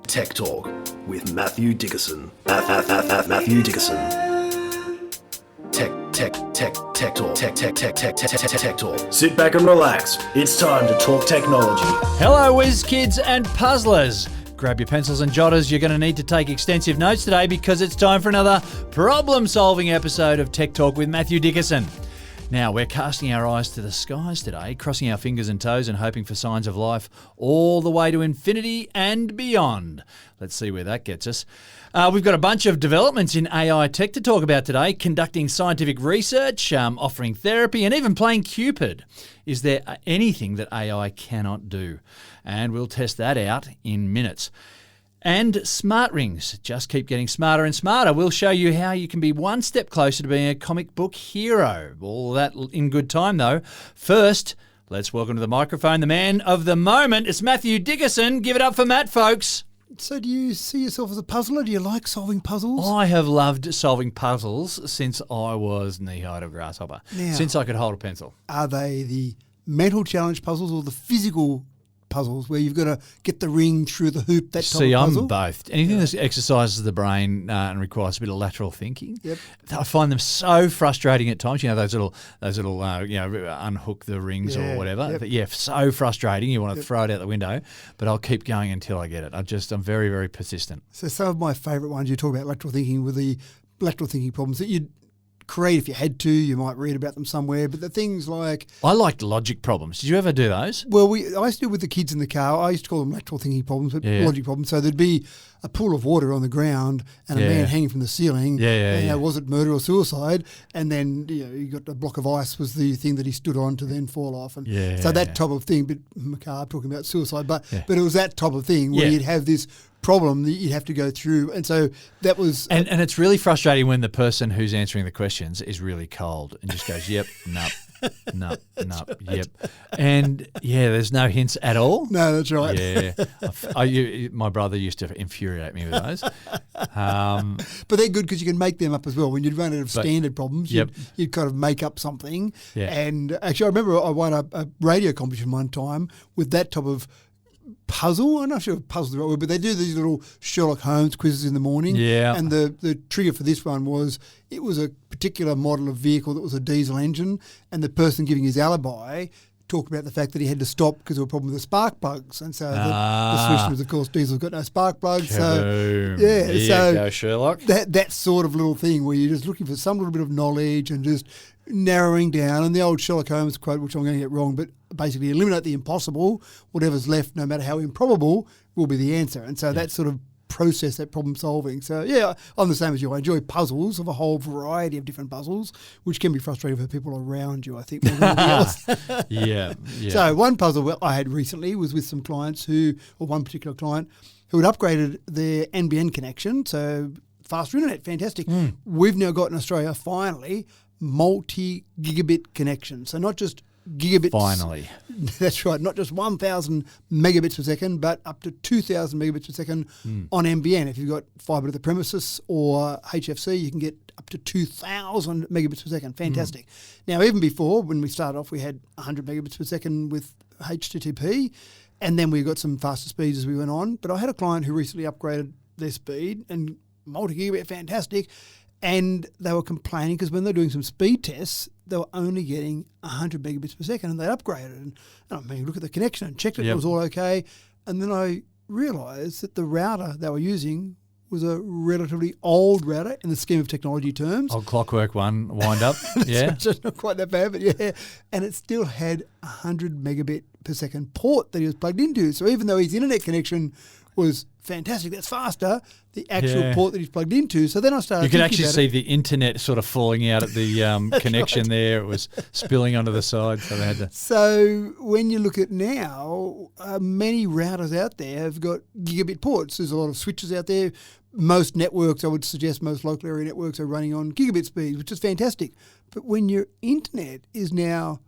Tech Talk with Matthew Dickerson. Matthew Dickerson. Tech Talk. Sit back and relax. It's time to talk technology. Hello, whiz kids and puzzlers. Grab your pencils and jotters. You're going to need to take extensive notes today because it's time for another problem-solving episode of Tech Talk with Matthew Dickerson. Now, we're casting our eyes to the skies today, crossing our fingers and toes and hoping for signs of life all the way to infinity and beyond. Let's see where that gets us. We've got a bunch of developments in AI tech to talk about today, conducting scientific research, offering therapy, and even playing Cupid. Is there anything that AI cannot do? And we'll test that out in minutes. And smart rings just keep getting smarter and smarter. We'll show you how you can be one step closer to being a comic book hero. All that in good time, though. First, let's welcome to the microphone the man of the moment. It's Matthew Dickerson. Give it up for Matt, folks. So do you see yourself as a puzzler? Do you like solving puzzles? I have loved solving puzzles since I was knee-high to a grasshopper, since I could hold a pencil. Are they the mental challenge puzzles or the physical puzzles where you've got to get the ring through the hoop, that type of puzzle? I'm both. Anything that exercises the brain and requires a bit of lateral thinking. Yep. I find them so frustrating at times. You know, those little unhook the rings or whatever. Yep. But yeah, so frustrating. You want to throw it out the window, but I'll keep going until I get it. I'm very, very persistent. So some of my favourite ones, you talk about lateral thinking, with the lateral thinking problems that you'd create if you had to. You might read about them somewhere, but the things like... I liked logic problems. Did you ever do those? Well, I used to do with the kids in the car. I used to call them lateral thinking problems, but logic problems. So there'd be a pool of water on the ground and a man hanging from the ceiling. Was it murder or suicide? And then you got a block of ice was the thing that he stood on to then fall off. And so that type of thing, but macabre, talking about suicide, but it was that type of thing where you'd have this problem that you'd have to go through. And so that was... And it's really frustrating when the person who's answering the questions is really cold and just goes, yep, nope, yep. And, there's no hints at all. No, that's right. Yeah. My brother used to infuriate me with those. But they're good because you can make them up as well. When you'd run out of standard problems, you'd kind of make up something. Yeah. And actually, I remember I won a radio competition one time with that type of puzzle. I'm not sure if puzzle's the right word, but they do these little Sherlock Holmes quizzes in the morning. Yeah. And the trigger for this one was it was a particular model of vehicle that was a diesel engine, and the person giving his alibi talked about the fact that he had to stop because of a problem with the spark plugs. And so the solution was, of course, diesel's got no spark plugs. Kaboom. So go Sherlock. That sort of little thing where you're just looking for some little bit of knowledge and just narrowing down. And the old Sherlock Holmes quote, which I'm going to get wrong, but basically eliminate the impossible. Whatever's left, no matter how improbable, will be the answer. And so that sort of process, that problem solving. So I'm the same as you. I enjoy puzzles of a whole variety of different puzzles, which can be frustrating for people around you, I think, more than anything else. Yeah. So one puzzle I had recently was with some clients one particular client who had upgraded their NBN connection, so faster internet, fantastic. We've now got in Australia, finally, multi-gigabit connection. So not just gigabits. Finally. That's right. Not just 1,000 megabits per second, but up to 2,000 megabits per second on NBN. If you've got fibre to the premises or HFC, you can get up to 2,000 megabits per second. Fantastic. Now, even before, when we started off, we had 100 megabits per second with HTTP, and then we got some faster speeds as we went on. But I had a client who recently upgraded their speed, and multi-gigabit, fantastic. And they were complaining because when they're doing some speed tests, they were only getting 100 megabits per second, and they upgraded. And I mean, look at the connection and checked it, it was all okay. And then I realised that the router they were using was a relatively old router in the scheme of technology terms. Old clockwork one, wind up. It's not quite that bad, but And it still had 100 megabit per second port that he was plugged into. So even though his internet connection was fantastic, that's faster, the actual port that he's plugged into. So then I started thinking about it. You could actually see the internet sort of falling out at the connection there. It was spilling onto the side, so they had to... So when you look at now, many routers out there have got gigabit ports. There's a lot of switches out there. Most networks, I would suggest most local area networks are running on gigabit speeds, which is fantastic. But when your internet is now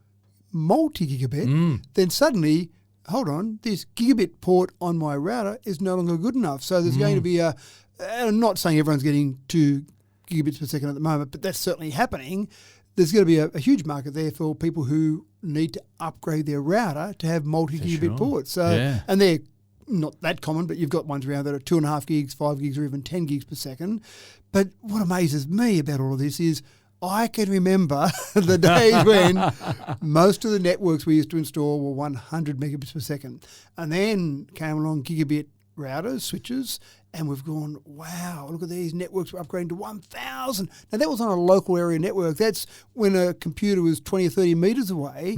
multi-gigabit, then suddenly... hold on, this gigabit port on my router is no longer good enough. So there's going to be I'm not saying everyone's getting 2 gigabits per second at the moment, but that's certainly happening. There's going to be a huge market there for people who need to upgrade their router to have multi-gigabit ports. And they're not that common, but you've got ones around that are 2.5 gigs, 5 gigs, or even 10 gigs per second. But what amazes me about all of this is I can remember the days when most of the networks we used to install were 100 megabits per second. And then came along gigabit routers, switches, and we've gone, wow, look at these networks, we're upgrading to 1,000. Now, that was on a local area network. That's when a computer was 20 or 30 metres away.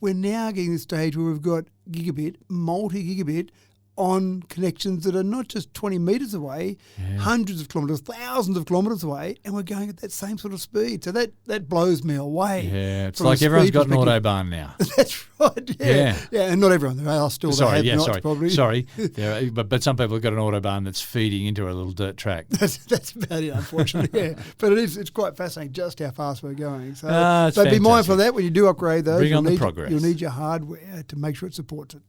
We're now getting to the stage where we've got gigabit, multi-gigabit, on connections that are not just 20 metres away, hundreds of kilometres, thousands of kilometres away, and we're going at that same sort of speed. So that blows me away. Yeah, it's like everyone's got an autobahn now. That's right, yeah. And not everyone. There are still probably. Sorry. But some people have got an autobahn that's feeding into a little dirt track. That's about it, unfortunately, yeah. But it's quite fascinating just how fast we're going. So be mindful of that when you do upgrade those. Bring on the progress. You'll need your hardware to make sure it supports it.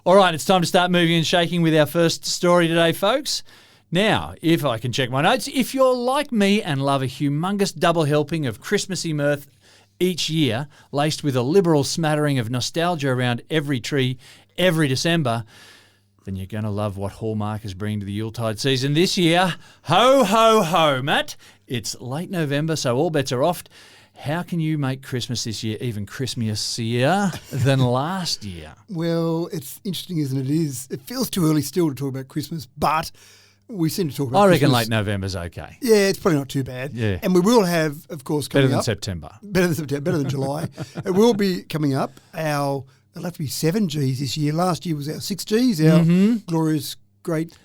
All right, it's time to start moving and shaking with our first story today, folks. Now, if I can check my notes, if you're like me and love a humongous double helping of Christmassy mirth each year, laced with a liberal smattering of nostalgia around every tree, every December, then you're going to love what Hallmark is bringing to the Yuletide season this year. Ho, ho, ho, Matt. It's late November, so all bets are off. How can you make Christmas this year even Christmassier than last year? Well, it's interesting, isn't it? It feels too early still to talk about Christmas, but we seem to talk about Christmas. I reckon late November's okay. Yeah, it's probably not too bad. Yeah. And we will have, of course, coming better up. Better than September. Better than July. It will be coming up. It'll have to be 7Gs this year. Last year was our 6Gs, our glorious, great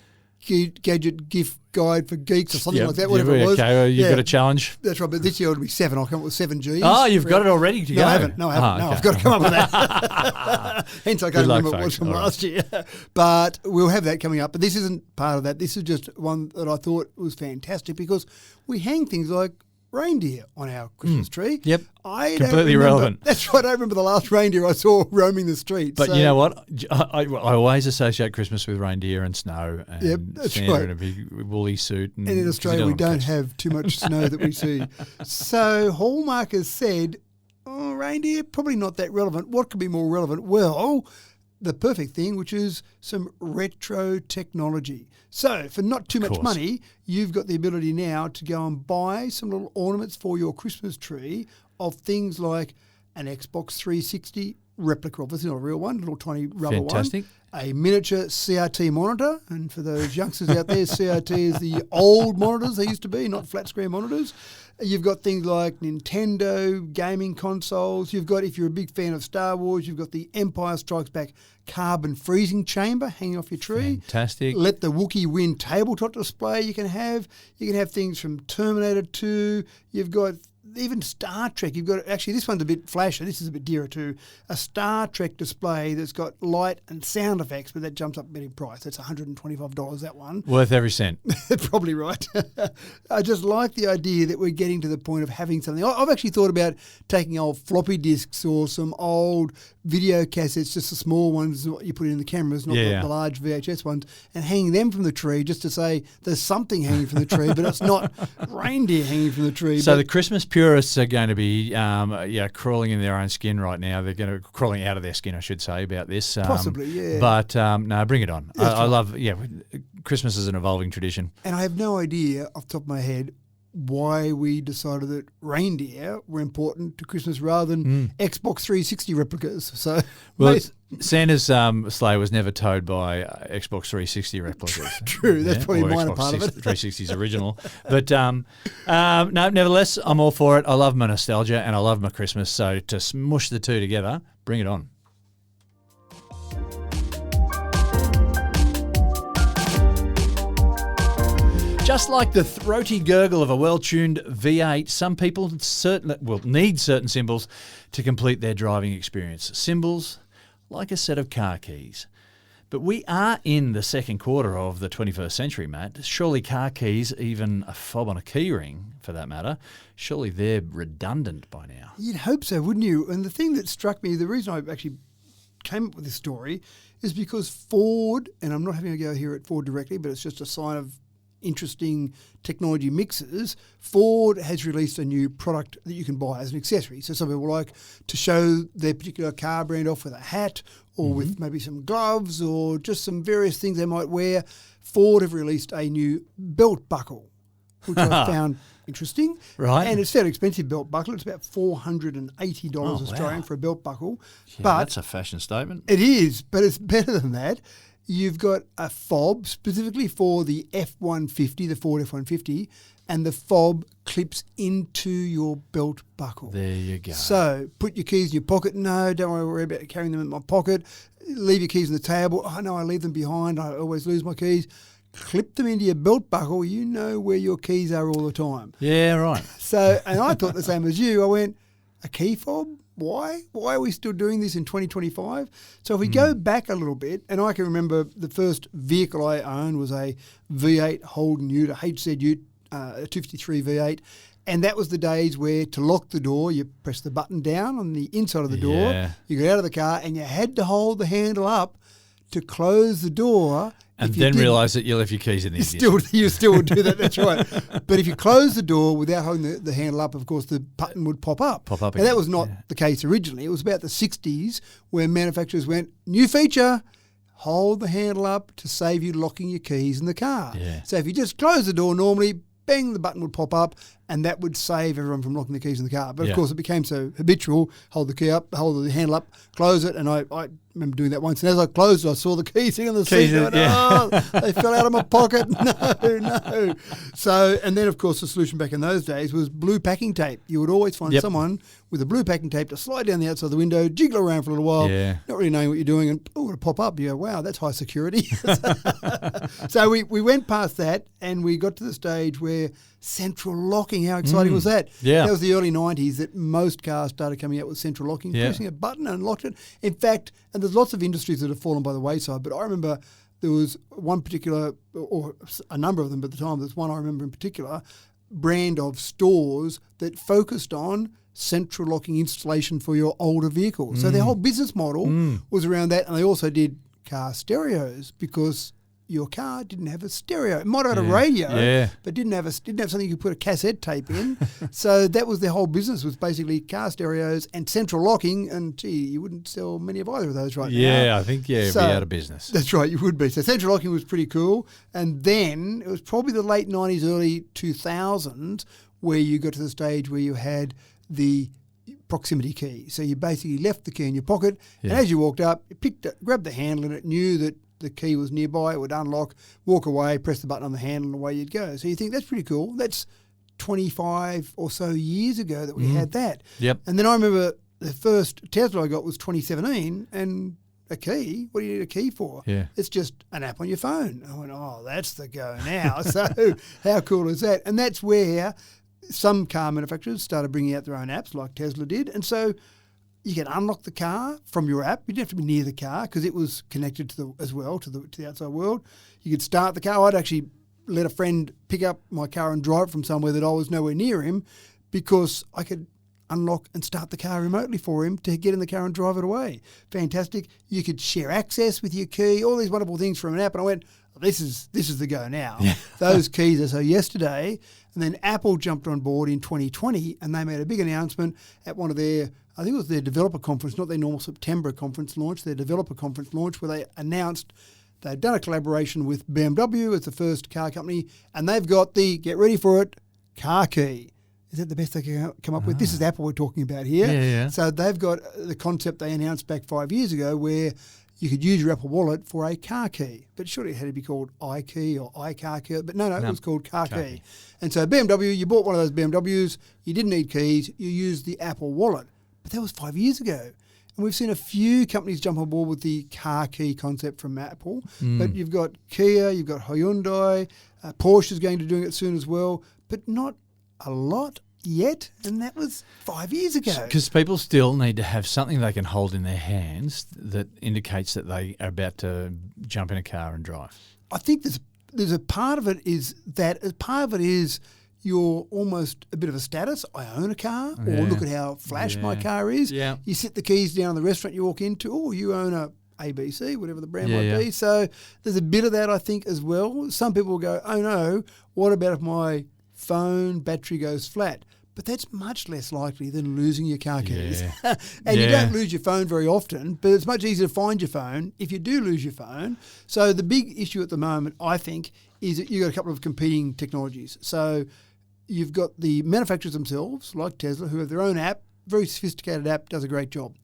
gadget gift guide for geeks or something like that, whatever it was. Okay, you've got a challenge. That's right, but this year it'll be 7. I'll come up with 7Gs. Oh, you've got it already to go? No, I haven't. No, I've got to come up with that. Hence, I can't remember what it was from last year. But we'll have that coming up. But this isn't part of that. This is just one that I thought was fantastic because we hang things like reindeer on our Christmas tree. Yep. Completely relevant. That's right. I remember the last reindeer I saw roaming the streets. But you know what? I always associate Christmas with reindeer and snow and Santa in a big woolly suit. And in Australia, we don't have too much snow that we see. So Hallmark has said, reindeer, probably not that relevant. What could be more relevant? Well, the perfect thing, which is some retro technology. So for not too much money, you've got the ability now to go and buy some little ornaments for your Christmas tree of things like an Xbox 360 replica, obviously not a real one, little tiny rubber Fantastic. one. A miniature CRT monitor, and for those youngsters out there, CRT is the old monitors they used to be, not flat screen monitors. You've got things like Nintendo gaming consoles. You've got, if you're a big fan of Star Wars, you've got the Empire Strikes Back carbon freezing chamber hanging off your tree. Fantastic. Let the Wookiee win tabletop display you can have. You can have things from Terminator 2. You've got even Star Trek. You've got, actually, this one's a bit flashier. This is a bit dearer too. A Star Trek display that's got light and sound effects, but that jumps up a bit in price. That's $125, that one. Worth every cent. Probably right. I just like the idea that we're getting to the point of having something. I've actually thought about taking old floppy disks or some old video cassettes, just the small ones that you put in the cameras, not the large VHS ones, and hanging them from the tree just to say there's something hanging from the tree, but it's not reindeer hanging from the tree. So the Christmas purists are going to be crawling in their own skin right now. They're going to crawling out of their skin, I should say, about this. Possibly, yeah. But no, bring it on. I love, Christmas is an evolving tradition. And I have no idea off the top of my head why we decided that reindeer were important to Christmas rather than Xbox 360 replicas. So, Santa's sleigh was never towed by Xbox 360 replicas. True, that's probably a minor part of it. 360's original. But no, nevertheless, I'm all for it. I love my nostalgia and I love my Christmas. So to smush the two together, bring it on. Just like the throaty gurgle of a well-tuned V8, some people need certain symbols to complete their driving experience. Symbols like a set of car keys. But we are in the second quarter of the 21st century, Matt. Surely car keys, even a fob on a key ring for that matter, surely they're redundant by now. You'd hope so, wouldn't you? And the thing that struck me, the reason I actually came up with this story is because Ford, and I'm not having a go here at Ford directly, but it's just a sign of interesting technology mixes, Ford has released a new product that you can buy as an accessory. So some people like to show their particular car brand off with a hat or with maybe some gloves or just some various things they might wear, Ford have released a new belt buckle, which I found interesting. Right. And it's a fairly expensive belt buckle. It's about $480 Australian for a belt buckle. Yeah, but that's a fashion statement. it is, but it's better than that. You've got a fob specifically for the F-150, the Ford F-150, and the fob clips into your belt buckle. There you go. So put your keys in your pocket. No, don't worry about carrying them in my pocket. Leave your keys on the table. Oh, no, I leave them behind. I always lose my keys. Clip them into your belt buckle. You know where your keys are all the time. Yeah, right. So, and I thought the same as you. I went, a key fob? Why? Why are we still doing this in 2025? So if we go back a little bit, and I can remember the first vehicle I owned was a V8 Holden Ute, a HZ Ute, a 253 V8. And that was the days where to lock the door, you press the button down on the inside of the door, Yeah. you got out of the car, and you had to hold the handle up to close the door. And If you then didn't, realise that you left your keys in the you still would do that, that's right. But if you close the door without holding the handle up, of course, the button would pop up. Pop up And that again, was not the case originally. It was about the 60s where manufacturers went, new feature, hold the handle up to save you locking your keys in the car. Yeah. So if you just close the door normally, bang, the button would pop up, and that would save everyone from locking the keys in the car. But Yeah. of course, it became so habitual, hold the key up, hold the handle up, close it, and I remember doing that once. And as I closed it, I saw the keys sitting on the seat. Keys, I went, yeah. oh, they fell out of my pocket. No. So, and then, of course, the solution back in those days was blue packing tape. You would always find Yep. someone with a blue packing tape to slide down the outside of the window, jiggle around for a little while, Yeah. not really knowing what you're doing, and it'll pop up. You go, wow, that's high security. So we went past that, and we got to the stage where central locking, how exciting was that? Yeah. That was the early 90s that most cars started coming out with central locking, Yeah. pressing a button and unlocked it. In fact, and there's lots of industries that have fallen by the wayside, but I remember there was one particular, or a number of them at the time, there's one I remember in particular, brand of stores that focused on central locking installation for your older vehicles. So their whole business model was around that, and they also did car stereos because your car didn't have a stereo. It might have had a radio, Yeah. but didn't have something you could put a cassette tape in. So that was their whole business, was basically car stereos and central locking. And gee, you wouldn't sell many of either of those right now. Yeah, I think, So- be out of business. That's right, you would be. So central locking was pretty cool. And then it was probably the late 90s, early 2000s where you got to the stage where you had the proximity key. So you basically left the key in your pocket, and Yeah. as you walked up, you picked it, grabbed the handle, and it knew that the key was nearby. It would unlock, walk away, press the button on the handle, and away you'd go. So you think that's pretty cool. That's 25 or so years ago that we had that. Yep. And then I remember the first Tesla I got was 2017, and a key? What do you need a key for? Yeah. It's just an app on your phone. I went, oh, that's the go now. So how cool is that? And that's where some car manufacturers started bringing out their own apps like Tesla did. And so you can unlock the car from your app. You didn't have to be near the car because it was connected to the outside world. You could start the car. I'd actually let a friend pick up my car and drive it from somewhere that I was nowhere near him because I could unlock and start the car remotely for him to get in the car and drive it away. Fantastic. You could share access with your key, all these wonderful things from an app. And I went, this is the go now. Yeah. Those keys are so yesterday. And then Apple jumped on board in 2020 and they made a big announcement at one of their, I think it was their developer conference, not their normal September conference launch, their developer conference launch, where they announced they'd done a collaboration with BMW as the first car company, and they've got the, get ready for it, car key. Is that the best they can come up with? This is Apple we're talking about here. Yeah. So they've got the concept they announced back 5 years ago where you could use your Apple Wallet for a car key. But surely it had to be called iKey or iCar key. But no, it was called car key. And so BMW, you bought one of those BMWs, you didn't need keys, you used the Apple Wallet. But that was 5 years ago. And we've seen a few companies jump on board with the car key concept from Apple. But you've got Kia, you've got Hyundai, Porsche's going to doing it soon as well, but not a lot yet. And that was 5 years ago. Because people still need to have something they can hold in their hands that indicates that they are about to jump in a car and drive. I think there's a part of it is that, a part of it is you're almost a bit of a status. I own a car, or look at how flash my car is. Yeah. You sit the keys down in the restaurant you walk into, or you own a ABC, whatever the brand might Yeah. be. So there's a bit of that, I think, as well. Some people will go, oh no, what about if my phone battery goes flat? But that's much less likely than losing your car keys. Yeah. And you Yeah. don't lose your phone very often, but it's much easier to find your phone if you do lose your phone. So the big issue at the moment, I think, is that you've got a couple of competing technologies. So you've got the manufacturers themselves, like Tesla, who have their own app, very sophisticated app, does a great job.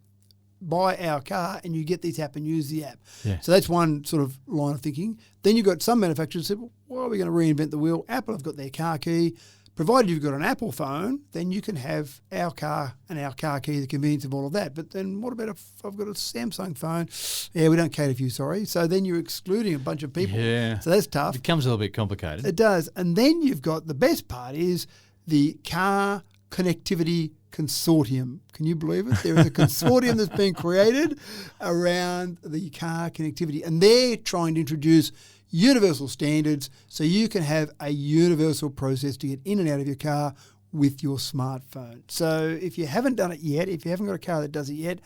Buy our car and you get this app and use the app. Yeah. So that's one sort of line of thinking. Then you've got some manufacturers who say, well, why are we going to reinvent the wheel? Apple have got their car key. Provided you've got an Apple phone, then you can have our car and our car key, the convenience of all of that. But then what about if I've got a Samsung phone? Yeah, we don't cater for you, sorry. So then you're excluding a bunch of people. Yeah. So that's tough. It becomes a little bit complicated. It does. And then you've got the best part is the Car Connectivity Consortium. Can you believe it? There is a consortium that's been created around the car connectivity, and they're trying to introduce universal standards so you can have a universal process to get in and out of your car with your smartphone. So if you haven't done it yet, if you haven't got a car that does it yet,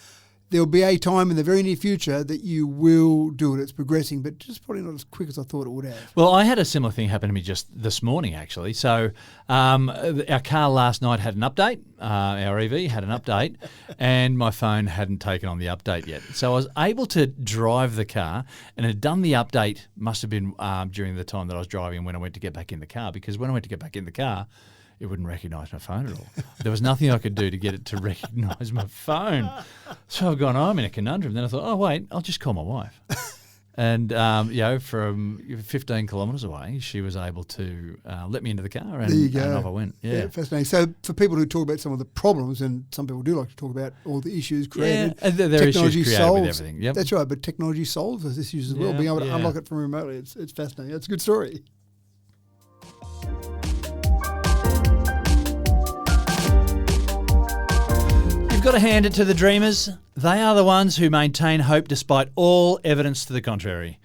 there'll be a time in the very near future that you will do it. It's progressing, but just probably not as quick as I thought it would have. Well, I had a similar thing happen to me just this morning, actually. So our car last night had an update. Our EV had an update, and my phone hadn't taken on the update yet. So I was able to drive the car, and had done the update, must have been during the time that I was driving when I went to get back in the car, because when I went to get back in the car, it wouldn't recognise my phone at all. There was nothing I could do to get it to recognise my phone. So I've gone, I'm in a conundrum. Then I thought, oh, wait, I'll just call my wife. And, from 15 kilometres away, she was able to let me into the car, and, There you go. and off I went. Yeah. Fascinating. So for people who talk about some of the problems, and some people do like to talk about all the issues created, and there are issues technology created solves, with everything. Yep. That's right, but technology solves those issues as well. Yeah, Being able to yeah. unlock it from remotely, it's fascinating. That's a good story. You've got to hand it to the dreamers. They are the ones who maintain hope despite all evidence to the contrary.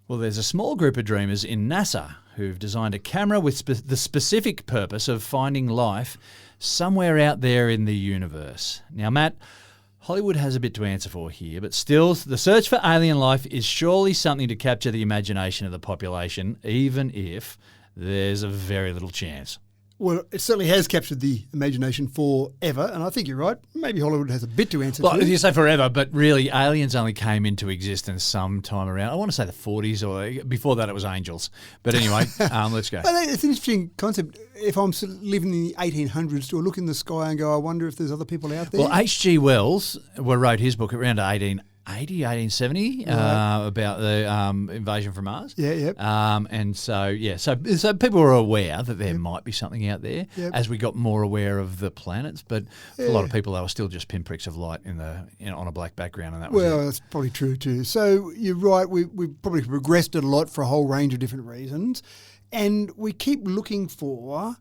Well, there's a small group of dreamers in NASA who've designed a camera with the specific purpose of finding life somewhere out there in the universe. Now, Matt, Hollywood has a bit to answer for here, but still, the search for alien life is surely something to capture the imagination of the population, even if there's a very little chance. Well, it certainly has captured the imagination forever, and I think you're right. Maybe Hollywood has a bit to answer Well, to. you say forever, but really, aliens only came into existence sometime around, I want to say the 40s, or before that it was angels. But anyway, let's go. But it's an interesting concept. If I'm living in the 1800s, do I look in the sky and go, I wonder if there's other people out there? Well, H.G. Wells wrote his book around 1870 about the invasion from Mars. Yeah. And so people were aware that there might be something out there as we got more aware of the planets. But for a lot of people, they were still just pinpricks of light on a black background, and that was Well, it. that's probably true too. So you're right. We've probably progressed it a lot for a whole range of different reasons, and we keep looking for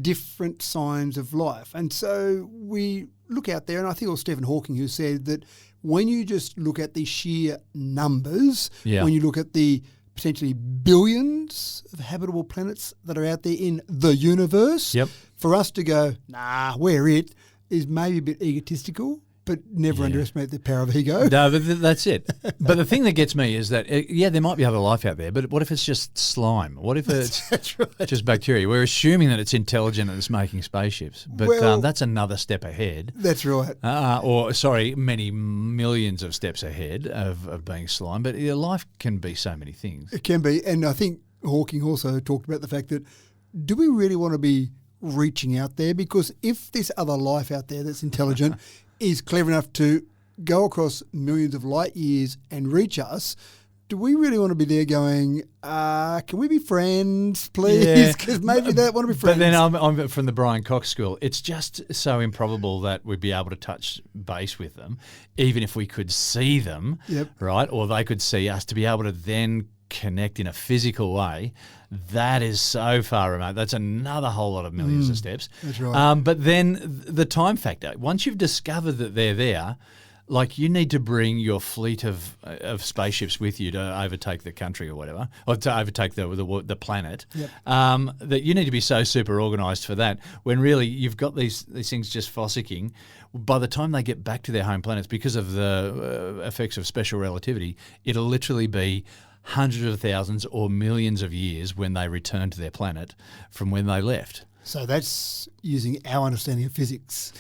different signs of life. And so we look out there, and I think it was Stephen Hawking who said that when you just look at the sheer numbers, when you look at the potentially billions of habitable planets that are out there in the universe, for us to go, nah, we're it, is maybe a bit egotistical, but never underestimate the power of ego. No, but that's it. But the thing that gets me is that, there might be other life out there, but what if it's just slime? What if it's just bacteria? We're assuming that it's intelligent and it's making spaceships, but that's another step ahead. That's right. Many millions of steps ahead of being slime. But life can be so many things. It can be. And I think Hawking also talked about the fact that, do we really want to be reaching out there? Because if there's other life out there that's intelligent, is clever enough to go across millions of light years and reach us, do we really want to be there going, can we be friends, please? Because maybe they want to be friends. But then I'm from the Brian Cox school. It's just so improbable that we'd be able to touch base with them, even if we could see them, right? Or they could see us, to be able to then connect in a physical way. That is so far remote. That's another whole lot of millions of steps. That's right. But then the time factor. Once you've discovered that they're there, like, you need to bring your fleet of spaceships with you to overtake the country or whatever, or to overtake the planet. That you need to be so super organised for that. When really you've got these things just fossicking. By the time they get back to their home planets, because of the effects of special relativity, it'll literally be hundreds of thousands or millions of years when they return to their planet from when they left. So that's using our understanding of physics.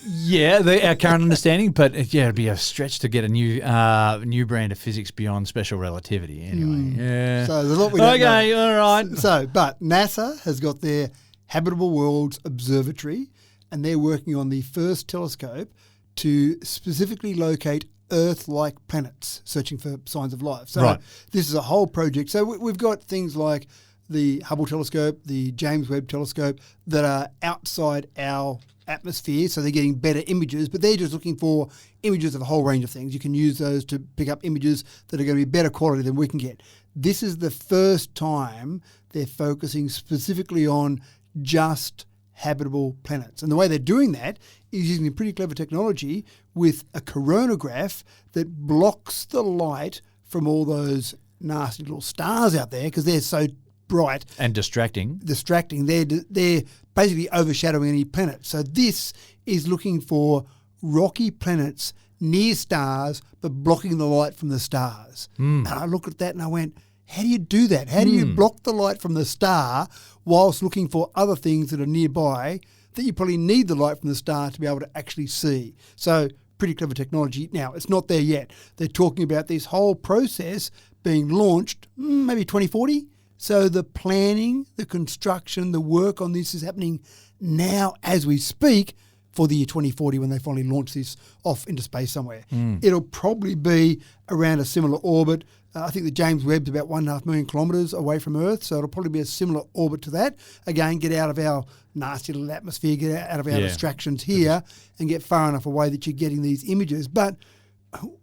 Yeah, our current understanding, but it'd be a stretch to get a new brand of physics beyond special relativity. Anyway, yeah. So there's a lot we don't know. Okay, all right. So, but NASA has got their Habitable Worlds Observatory, and they're working on the first telescope to specifically locate Earth-like planets, searching for signs of life. So this is a whole project. So we've got things like the Hubble telescope, the James Webb telescope, that are outside our atmosphere, so they're getting better images, but they're just looking for images of a whole range of things. You can use those to pick up images that are going to be better quality than we can get. This is the first time they're focusing specifically on just habitable planets. And the way they're doing that is using a pretty clever technology with a coronagraph that blocks the light from all those nasty little stars out there because they're so bright and distracting. They're basically overshadowing any planet. So this is looking for rocky planets near stars but blocking the light from the stars. And I looked at that and I went, how do you do that? How do you block the light from the star whilst looking for other things that are nearby that you probably need the light from the star to be able to actually see? So pretty clever technology. Now, it's not there yet. They're talking about this whole process being launched maybe 2040. So the planning, the construction, the work on this is happening now as we speak for the year 2040 when they finally launch this off into space somewhere. It'll probably be around a similar orbit. I think the James Webb's about 1.5 million kilometres away from Earth, so it'll probably be a similar orbit to that. Again, get out of our nasty little atmosphere, get out of our distractions here and get far enough away that you're getting these images. But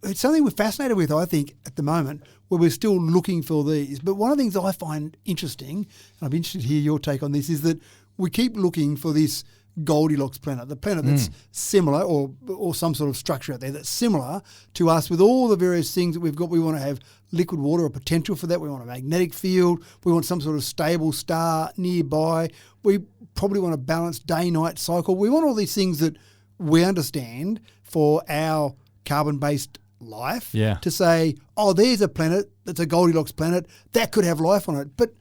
it's something we're fascinated with, I think, at the moment, where we're still looking for these. But one of the things I find interesting, and I'd be interested to hear your take on this, is that we keep looking for this Goldilocks planet, the planet that's similar or some sort of structure out there that's similar to us with all the various things that we've got. We want to have liquid water or potential for that. We want a magnetic field. We want some sort of stable star nearby. We probably want a balanced day-night cycle. We want all these things that we understand for our carbon-based life to say, oh, there's a planet that's a Goldilocks planet that could have life on it. But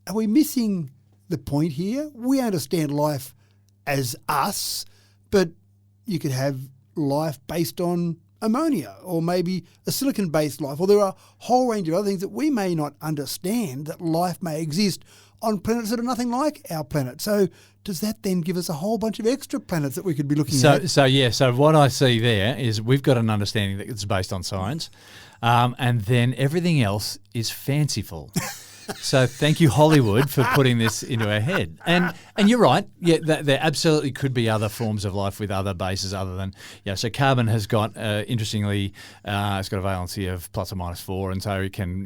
are we missing the point here? We understand life as us, but you could have life based on ammonia or maybe a silicon-based life, or there are a whole range of other things that we may not understand that life may exist on planets that are nothing like our planet. So does that then give us a whole bunch of extra planets that we could be looking at? So what I see there is we've got an understanding that it's based on science, and then everything else is fanciful. So thank you, Hollywood, for putting this into our head. And you're right. Yeah, there absolutely could be other forms of life with other bases other than, so carbon has got, interestingly, it's got a valency of plus or minus 4, and so it can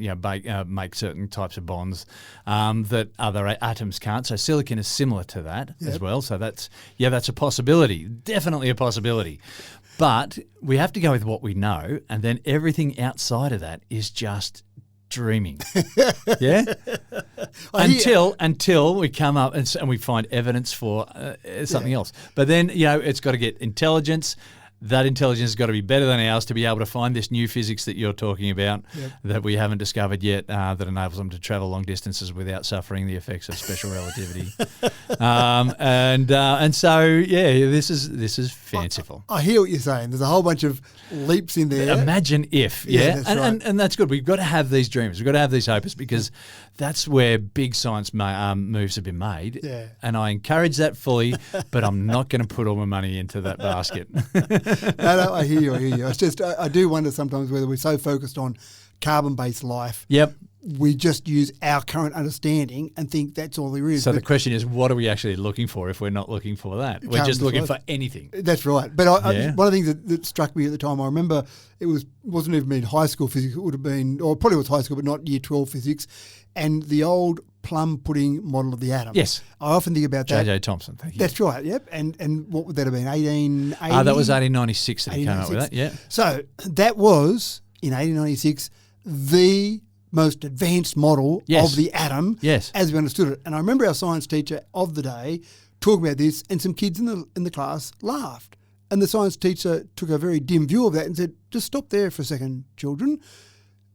make certain types of bonds that other atoms can't. So silicon is similar to that as well. So that's a possibility, definitely a possibility. But we have to go with what we know, and then everything outside of that is just dreaming. Until we come up and we find evidence for something else. But then, it's got to get intelligence. That intelligence has got to be better than ours to be able to find this new physics that you're talking about that we haven't discovered yet that enables them to travel long distances without suffering the effects of special relativity. This is fanciful. I hear what you're saying. There's a whole bunch of leaps in there. Imagine if, and that's good. We've got to have these dreams. We've got to have these hopes because that's where big science moves have been made. Yeah. And I encourage that fully, but I'm not going to put all my money into that basket. No, I hear you. It's just I do wonder sometimes whether we're so focused on carbon-based life. Yep. We just use our current understanding and think that's all there is. So the question is, what are we actually looking for if we're not looking for that? We're just looking for anything. That's right. But one of the things that struck me at the time, I remember wasn't even in high school physics. It would have been, or probably was high school, but not year 12 physics. And the old plum pudding model of the atom. Yes. I often think about that. J.J. Thomson, thank you. That's right, yep. And what would that have been, 1880? That was 1896 that he came up with that, yeah. So that was, in 1896, the most advanced model of the atom as we understood it. And I remember our science teacher of the day talking about this, and some kids in the class laughed. And the science teacher took a very dim view of that and said, just stop there for a second, children.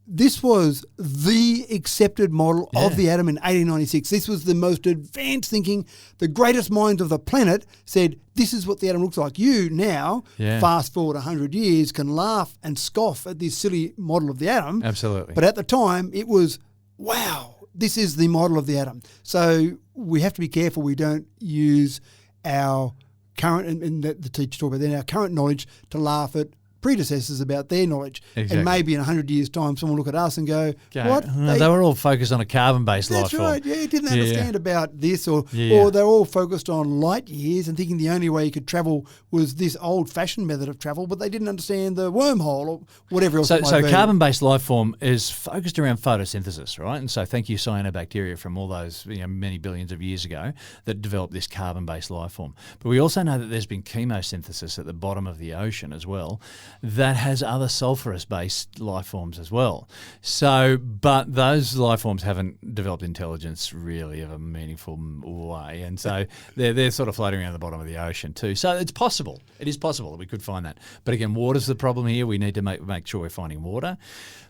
this was the accepted model of the atom in 1896. This was the most advanced thinking. The greatest minds of the planet said, this is what the atom looks like. You now, fast forward 100 years, can laugh and scoff at this silly model of the atom. Absolutely. But at the time, it was, wow, this is the model of the atom. So we have to be careful we don't use our current, and the teacher talked about then, our current knowledge to laugh at predecessors about their knowledge. Exactly. And maybe in 100 years' time, someone will look at us and go, what? They were all focused on a carbon-based life form. That's right, didn't understand about this, or they're all focused on light years and thinking the only way you could travel was this old-fashioned method of travel, but they didn't understand the wormhole or whatever else it might be. So carbon-based life form is focused around photosynthesis, right? And so thank you, cyanobacteria, from all those many billions of years ago that developed this carbon-based life form. But we also know that there's been chemosynthesis at the bottom of the ocean as well that has other sulfurous-based life forms as well. So, but those life forms haven't developed intelligence really of a meaningful way, and so they're sort of floating around the bottom of the ocean too. So it's possible. It is possible that we could find that. But again, water's the problem here. We need to make sure we're finding water.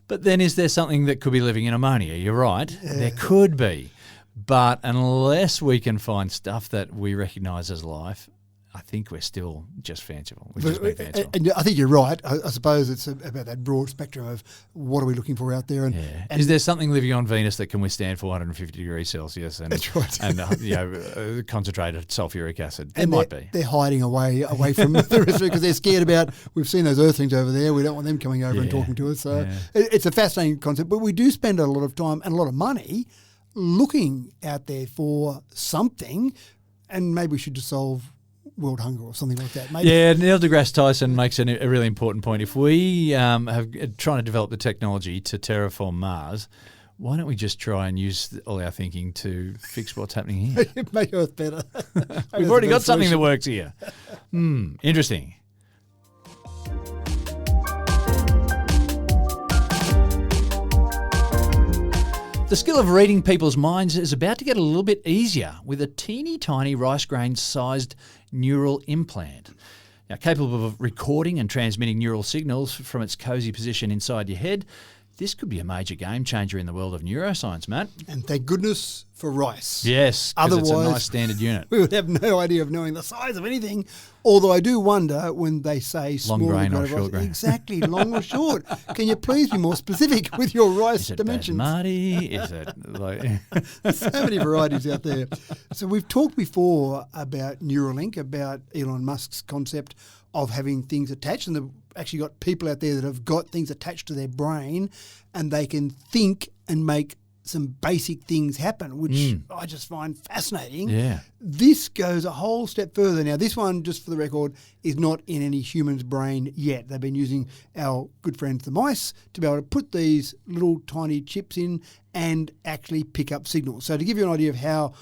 But then is there something that could be living in ammonia? You're right. There could be. But unless we can find stuff that we recognise as life, I think we're still just fanciful. And I think you're right. I suppose it's about that broad spectrum of what are we looking for out there. And is there something living on Venus that can withstand 450 degrees Celsius and, that's right. and concentrated sulfuric acid? There might be. They're hiding away from the rest of it because they're scared about, we've seen those Earthlings over there, we don't want them coming over and talking to us. So it's a fascinating concept. But we do spend a lot of time and a lot of money looking out there for something, and maybe we should just solve world hunger or something like that. Maybe. Yeah, Neil deGrasse Tyson makes a really important point. If we have trying to develop the technology to terraform Mars, why don't we just try and use all our thinking to fix what's happening here? Make Earth better. We've already got something that works here. Interesting. The skill of reading people's minds is about to get a little bit easier with a teeny tiny rice grain sized neural implant. Now, capable of recording and transmitting neural signals from its cosy position inside your head, this could be a major game changer in the world of neuroscience, Matt. And thank goodness for rice. Yes, because it's a nice standard unit. We would have no idea of knowing the size of anything, although I do wonder when they say small long grain or short grain. Exactly, long or short. Can you please be more specific with your rice dimensions? Basmati? Is it like... There's so many varieties out there. So we've talked before about Neuralink, about Elon Musk's concept of having things attached, and they've actually got people out there that have got things attached to their brain and they can think and make some basic things happen, which I just find fascinating. Yeah. This goes a whole step further. Now, this one, just for the record, is not in any human's brain yet. They've been using our good friends, the mice, to be able to put these little tiny chips in and actually pick up signals. So to give you an idea of how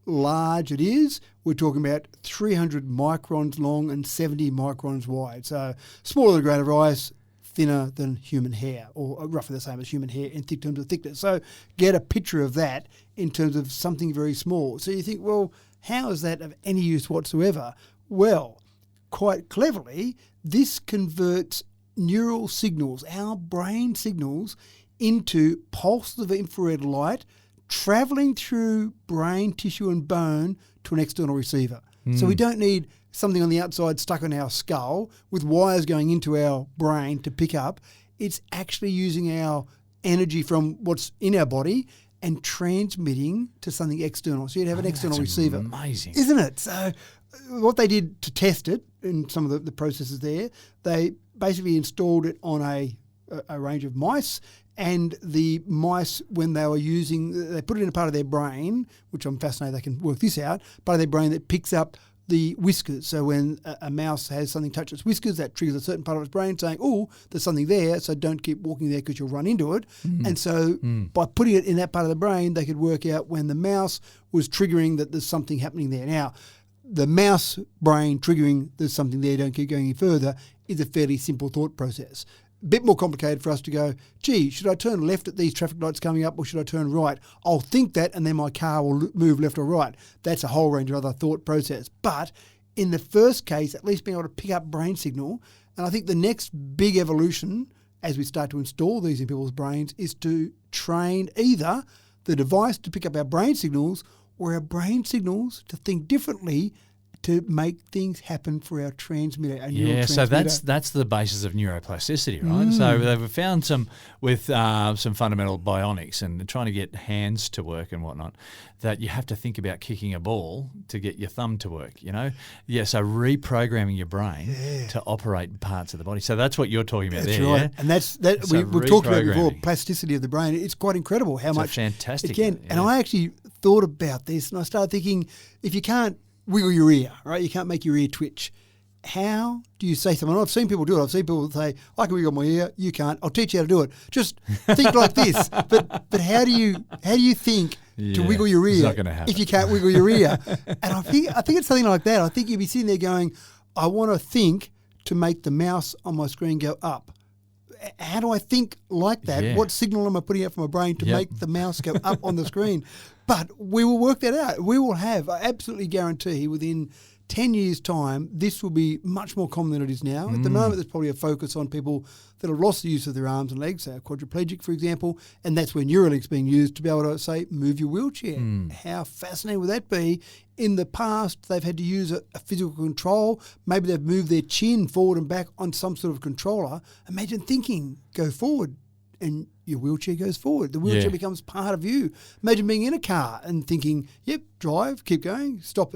large it is, we're talking about 300 microns long and 70 microns wide. So smaller than a grain of rice, thinner than human hair, or roughly the same as human hair in terms of thickness. So get a picture of that in terms of something very small. So you think, well, how is that of any use whatsoever? Well, quite cleverly, this converts neural signals, our brain signals, into pulses of infrared light travelling through brain tissue and bone to an external receiver. So we don't need something on the outside stuck on our skull with wires going into our brain to pick up. It's actually using our energy from what's in our body and transmitting to something external. So you'd have an external receiver. Amazing. Isn't it? So what they did to test it in some of the processes there, they basically installed it on a range of mice, and the mice, when they were they put it in a part of their brain, which I'm fascinated they can work this out, part of their brain that picks up the whiskers. So when a mouse has something touch its whiskers, that triggers a certain part of its brain saying, oh, there's something there, so don't keep walking there because you'll run into it. And so by putting it in that part of the brain, they could work out when the mouse was triggering that there's something happening there. Now, the mouse brain triggering there's something there, don't keep going any further, is a fairly simple thought process. A bit more complicated for us to go, gee, should I turn left at these traffic lights coming up or should I turn right? I'll think that and then my car will move left or right. That's a whole range of other thought process. But in the first case, at least being able to pick up brain signal, and I think the next big evolution as we start to install these in people's brains is to train either the device to pick up our brain signals or our brain signals to think differently to make things happen for our transmitter. Yeah, so that's the basis of neuroplasticity, right? So they've found some with some fundamental bionics and trying to get hands to work and whatnot, that you have to think about kicking a ball to get your thumb to work, you know? Yeah, so reprogramming your brain to operate parts of the body. So that's what you're talking about there, right. yeah? And that's we've talked about before, plasticity of the brain. It's quite incredible how much fantastic. It can. And I actually thought about this and I started thinking, if you can't wiggle your ear, right? You can't make your ear twitch. How do you say something? I've seen people do it. I've seen people say, I can wiggle my ear, you can't. I'll teach you how to do it. Just think like this. But how do you think to wiggle your ear not gonna happen. if you can't wiggle your ear? And I think it's something like that. I think you'd be sitting there going, I want to think to make the mouse on my screen go up. How do I think like that? Yeah. What signal am I putting out from my brain to make the mouse go up on the screen? But we will work that out. We will have, I absolutely guarantee, within 10 years' time, this will be much more common than it is now. At the moment, there's probably a focus on people that have lost the use of their arms and legs, so quadriplegic, for example, and that's where Neuralink's being used to be able to say, move your wheelchair. How fascinating would that be? In the past, they've had to use a physical control. Maybe they've moved their chin forward and back on some sort of controller. Imagine thinking, go forward, and your wheelchair goes forward. The wheelchair becomes part of you. Imagine being in a car and thinking, yep, drive, keep going, stop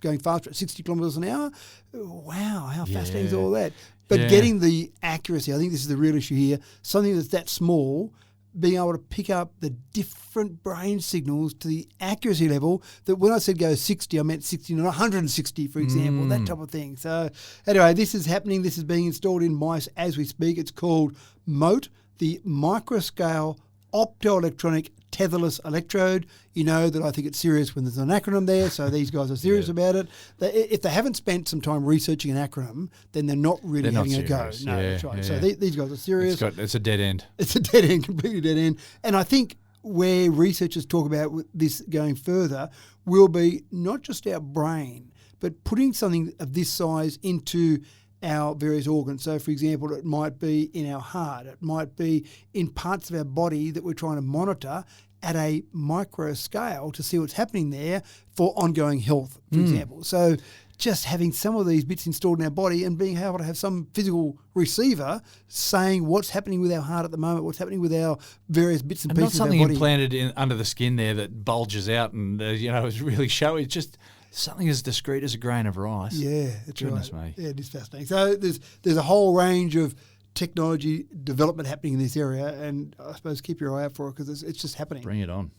going faster at 60 kilometres an hour. Wow, how fascinating is all that? But getting the accuracy, I think this is the real issue here, something that's that small, being able to pick up the different brain signals to the accuracy level that when I said go 60, I meant 60, not 160, for example, that type of thing. So anyway, this is happening. This is being installed in mice as we speak. It's called MOTE, the Microscale Optoelectronic Tetherless Electrode. You know that I think it's serious when there's an acronym there, so these guys are serious about it. If they haven't spent some time researching an acronym, then they're not really having a go. No, that's right. So these guys are serious. It's a dead end. It's a dead end, completely dead end. And I think where researchers talk about this going further will be not just our brain, but putting something of this size into our various organs. So, for example, it might be in our heart. It might be in parts of our body that we're trying to monitor at a micro scale to see what's happening there for ongoing health, for example. So just having some of these bits installed in our body and being able to have some physical receiver saying what's happening with our heart at the moment, what's happening with our various bits and pieces of our body. Not something implanted under the skin there that bulges out and, is really showy. It's just something as discreet as a grain of rice. Yeah, that's Goodness right. me. Yeah, it is fascinating. So there's a whole range of technology development happening in this area, and I suppose keep your eye out for it because it's just happening. Bring it on.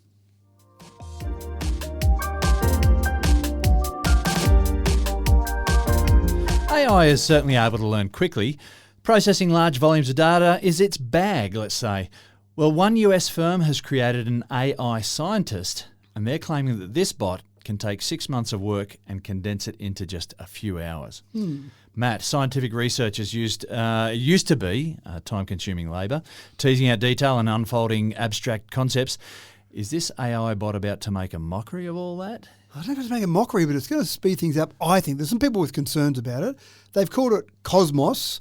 AI is certainly able to learn quickly. Processing large volumes of data is its bag, let's say. Well, one US firm has created an AI scientist, and they're claiming that this bot can take 6 months of work and condense it into just a few hours. Matt, scientific research used to be time-consuming labour, teasing out detail and unfolding abstract concepts. Is this AI bot about to make a mockery of all that? I don't know if it's making a mockery, but it's going to speed things up, I think. There's some people with concerns about it. They've called it Cosmos,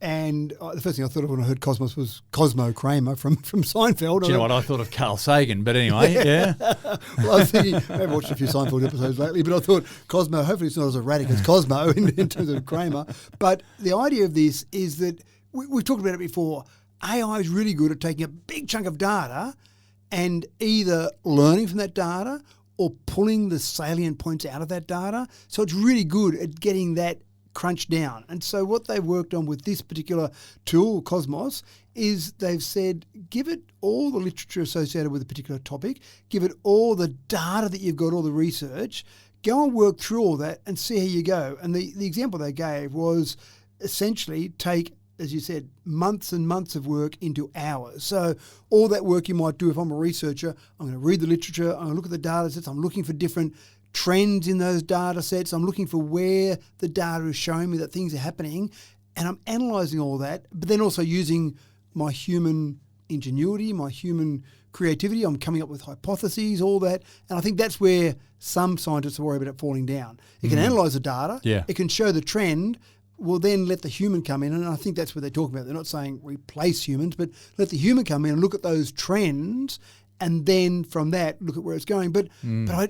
and the first thing I thought of when I heard Cosmos was Cosmo Kramer from Seinfeld. Do you know what? I thought of Carl Sagan, but anyway, yeah. Well, I was thinking, I've watched a few Seinfeld episodes lately, but I thought Cosmo, hopefully it's not as erratic as Cosmo in terms of Kramer. But the idea of this is that, we've talked about it before, AI is really good at taking a big chunk of data and either learning from that data or pulling the salient points out of that data. So it's really good at getting that crunched down. And so what they've worked on with this particular tool, Cosmos, is they've said, give it all the literature associated with a particular topic, give it all the data that you've got, all the research, go and work through all that and see how you go. And the example they gave was essentially take, as you said, months and months of work into hours. So all that work you might do, if I'm a researcher, I'm going to read the literature, I'm going to look at the data sets, I'm looking for different trends in those data sets, I'm looking for where the data is showing me that things are happening, and I'm analysing all that, but then also using my human ingenuity, my human creativity, I'm coming up with hypotheses, all that, and I think that's where some scientists are worried about it falling down. It can analyse the data, it can show the trend. well, then let the human come in, and I think that's what they're talking about. They're not saying replace humans, but let the human come in and look at those trends, and then from that, look at where it's going. But I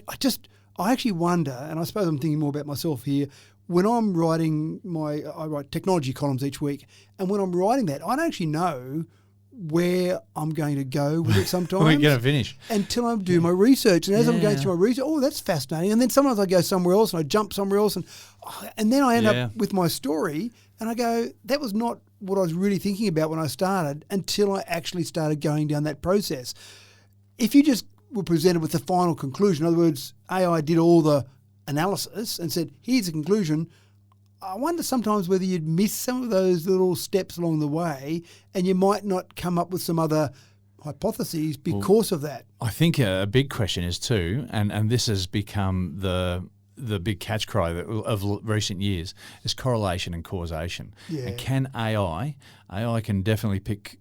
actually wonder, and I suppose I'm thinking more about myself here, when I'm writing I write technology columns each week, and when I'm writing that, I don't actually know where I'm going to go with it sometimes. We're going to finish. Until I do my research. And as I'm going through my research, that's fascinating. And then sometimes I go somewhere else and I jump somewhere else. And then I end up with my story and I go, that was not what I was really thinking about when I started until I actually started going down that process. If you just were presented with the final conclusion, in other words, AI did all the analysis and said, here's the conclusion, I wonder sometimes whether you'd miss some of those little steps along the way and you might not come up with some other hypotheses because of that. I think a big question is too, and this has become the big catch cry of recent years, is correlation and causation. Yeah. And can AI can definitely pick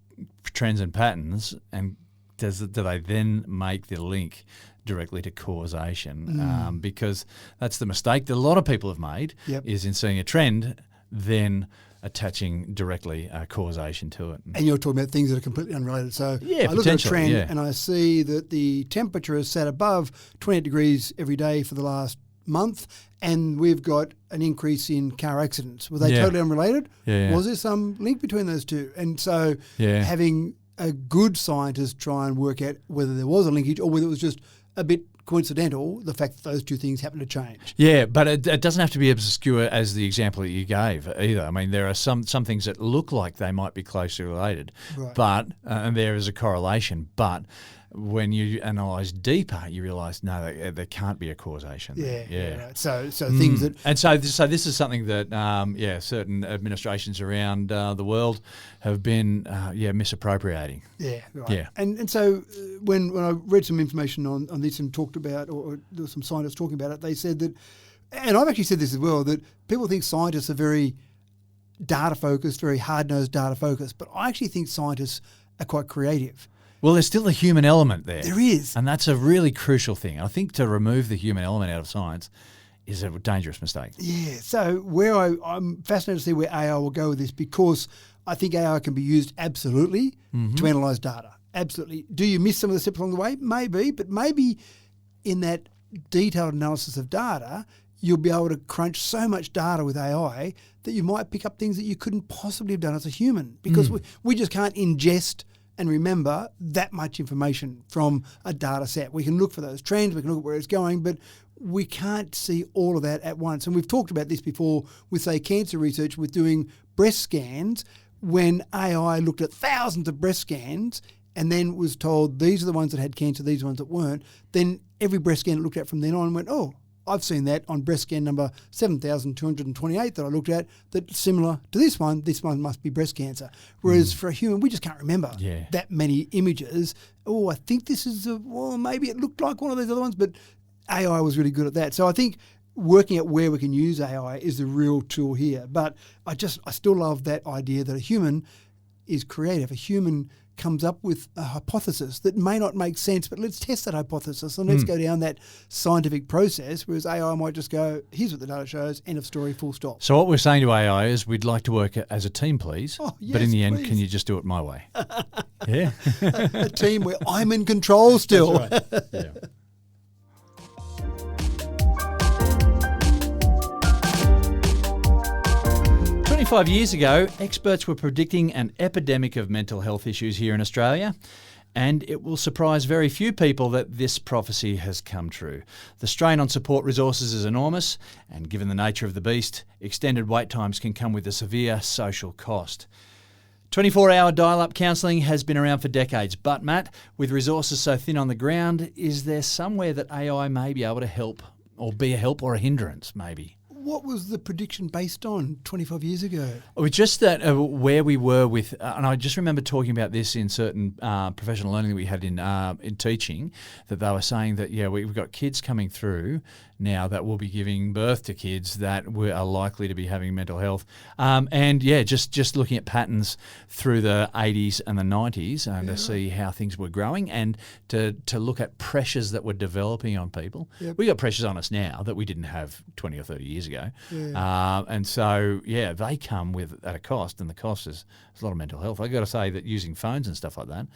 trends and patterns, and do they then make the link directly to causation? Because that's the mistake that a lot of people have made, is in seeing a trend, then attaching directly causation to it. And you're talking about things that are completely unrelated. So I look at a trend and I see that the temperature has sat above 28 degrees every day for the last month, and we've got an increase in car accidents. Were they totally unrelated? Was there some link between those two? And so having a good scientist try and work out whether there was a linkage or whether it was just a bit coincidental, the fact that those two things happen to change. Yeah, but it doesn't have to be obscure as the example that you gave either. I mean, there are some things that look like they might be closely related, but and there is a correlation. But when you analyse deeper, you realise no, there can't be a causation. Right. So things that, and so this is something that certain administrations around the world have been misappropriating. Yeah, right. Yeah. And so when I read some information on this and talked about, or there were some scientists talking about it, they said that, and I've actually said this as well, that people think scientists are very data focused, very hard nosed data focused, but I actually think scientists are quite creative. Well, there's still a human element there. There is. And that's a really crucial thing. I think to remove the human element out of science is a dangerous mistake. Yeah. So where I'm fascinated to see where AI will go with this, because I think AI can be used absolutely to analyse data. Absolutely. Do you miss some of the steps along the way? Maybe. But maybe in that detailed analysis of data, you'll be able to crunch so much data with AI that you might pick up things that you couldn't possibly have done as a human, because we just can't ingest and remember that much information from a data set. We can look for those trends, we can look at where it's going, but we can't see all of that at once. And we've talked about this before with, say, cancer research, with doing breast scans. When AI looked at thousands of breast scans and then was told these are the ones that had cancer, these are the ones that weren't, then every breast scan it looked at from then on went, oh, I've seen that on breast scan number 7,228 that I looked at, that's similar to this one must be breast cancer. Whereas for a human, we just can't remember that many images. Oh, I think this is, maybe it looked like one of those other ones, but AI was really good at that. So I think working out where we can use AI is the real tool here. But I still love that idea that a human is creative. A human comes up with a hypothesis that may not make sense, but let's test that hypothesis and let's go down that scientific process, whereas AI might just go, here's what the data shows, end of story, full stop. So what we're saying to AI is we'd like to work as a team, please. Oh, yes, but in the end, please. can you just do it my way? Yeah. A team where I'm in control still. That's right. Yeah. "25 years ago, experts were predicting an epidemic of mental health issues here in Australia, and it will surprise very few people that this prophecy has come true. The strain on support resources is enormous, and given the nature of the beast, extended wait times can come with a severe social cost. 24-hour dial-up counselling has been around for decades, but Matt, with resources so thin on the ground, is there somewhere that AI may be able to help, or be a help or a hindrance maybe?" What was the prediction based on 25 years ago? It was just that where we were with, and I just remember talking about this in certain professional learning that we had in teaching, that they were saying that, we've got kids coming through now that will be giving birth to kids that are likely to be having mental health. Just looking at patterns through the 80s and the 90s to see how things were growing and to look at pressures that were developing on people. Yep. We got pressures on us now that we didn't have 20 or 30 years ago. ago. And so, they come at a cost, and the cost is a lot of mental health. I've got to say that using phones and stuff like that,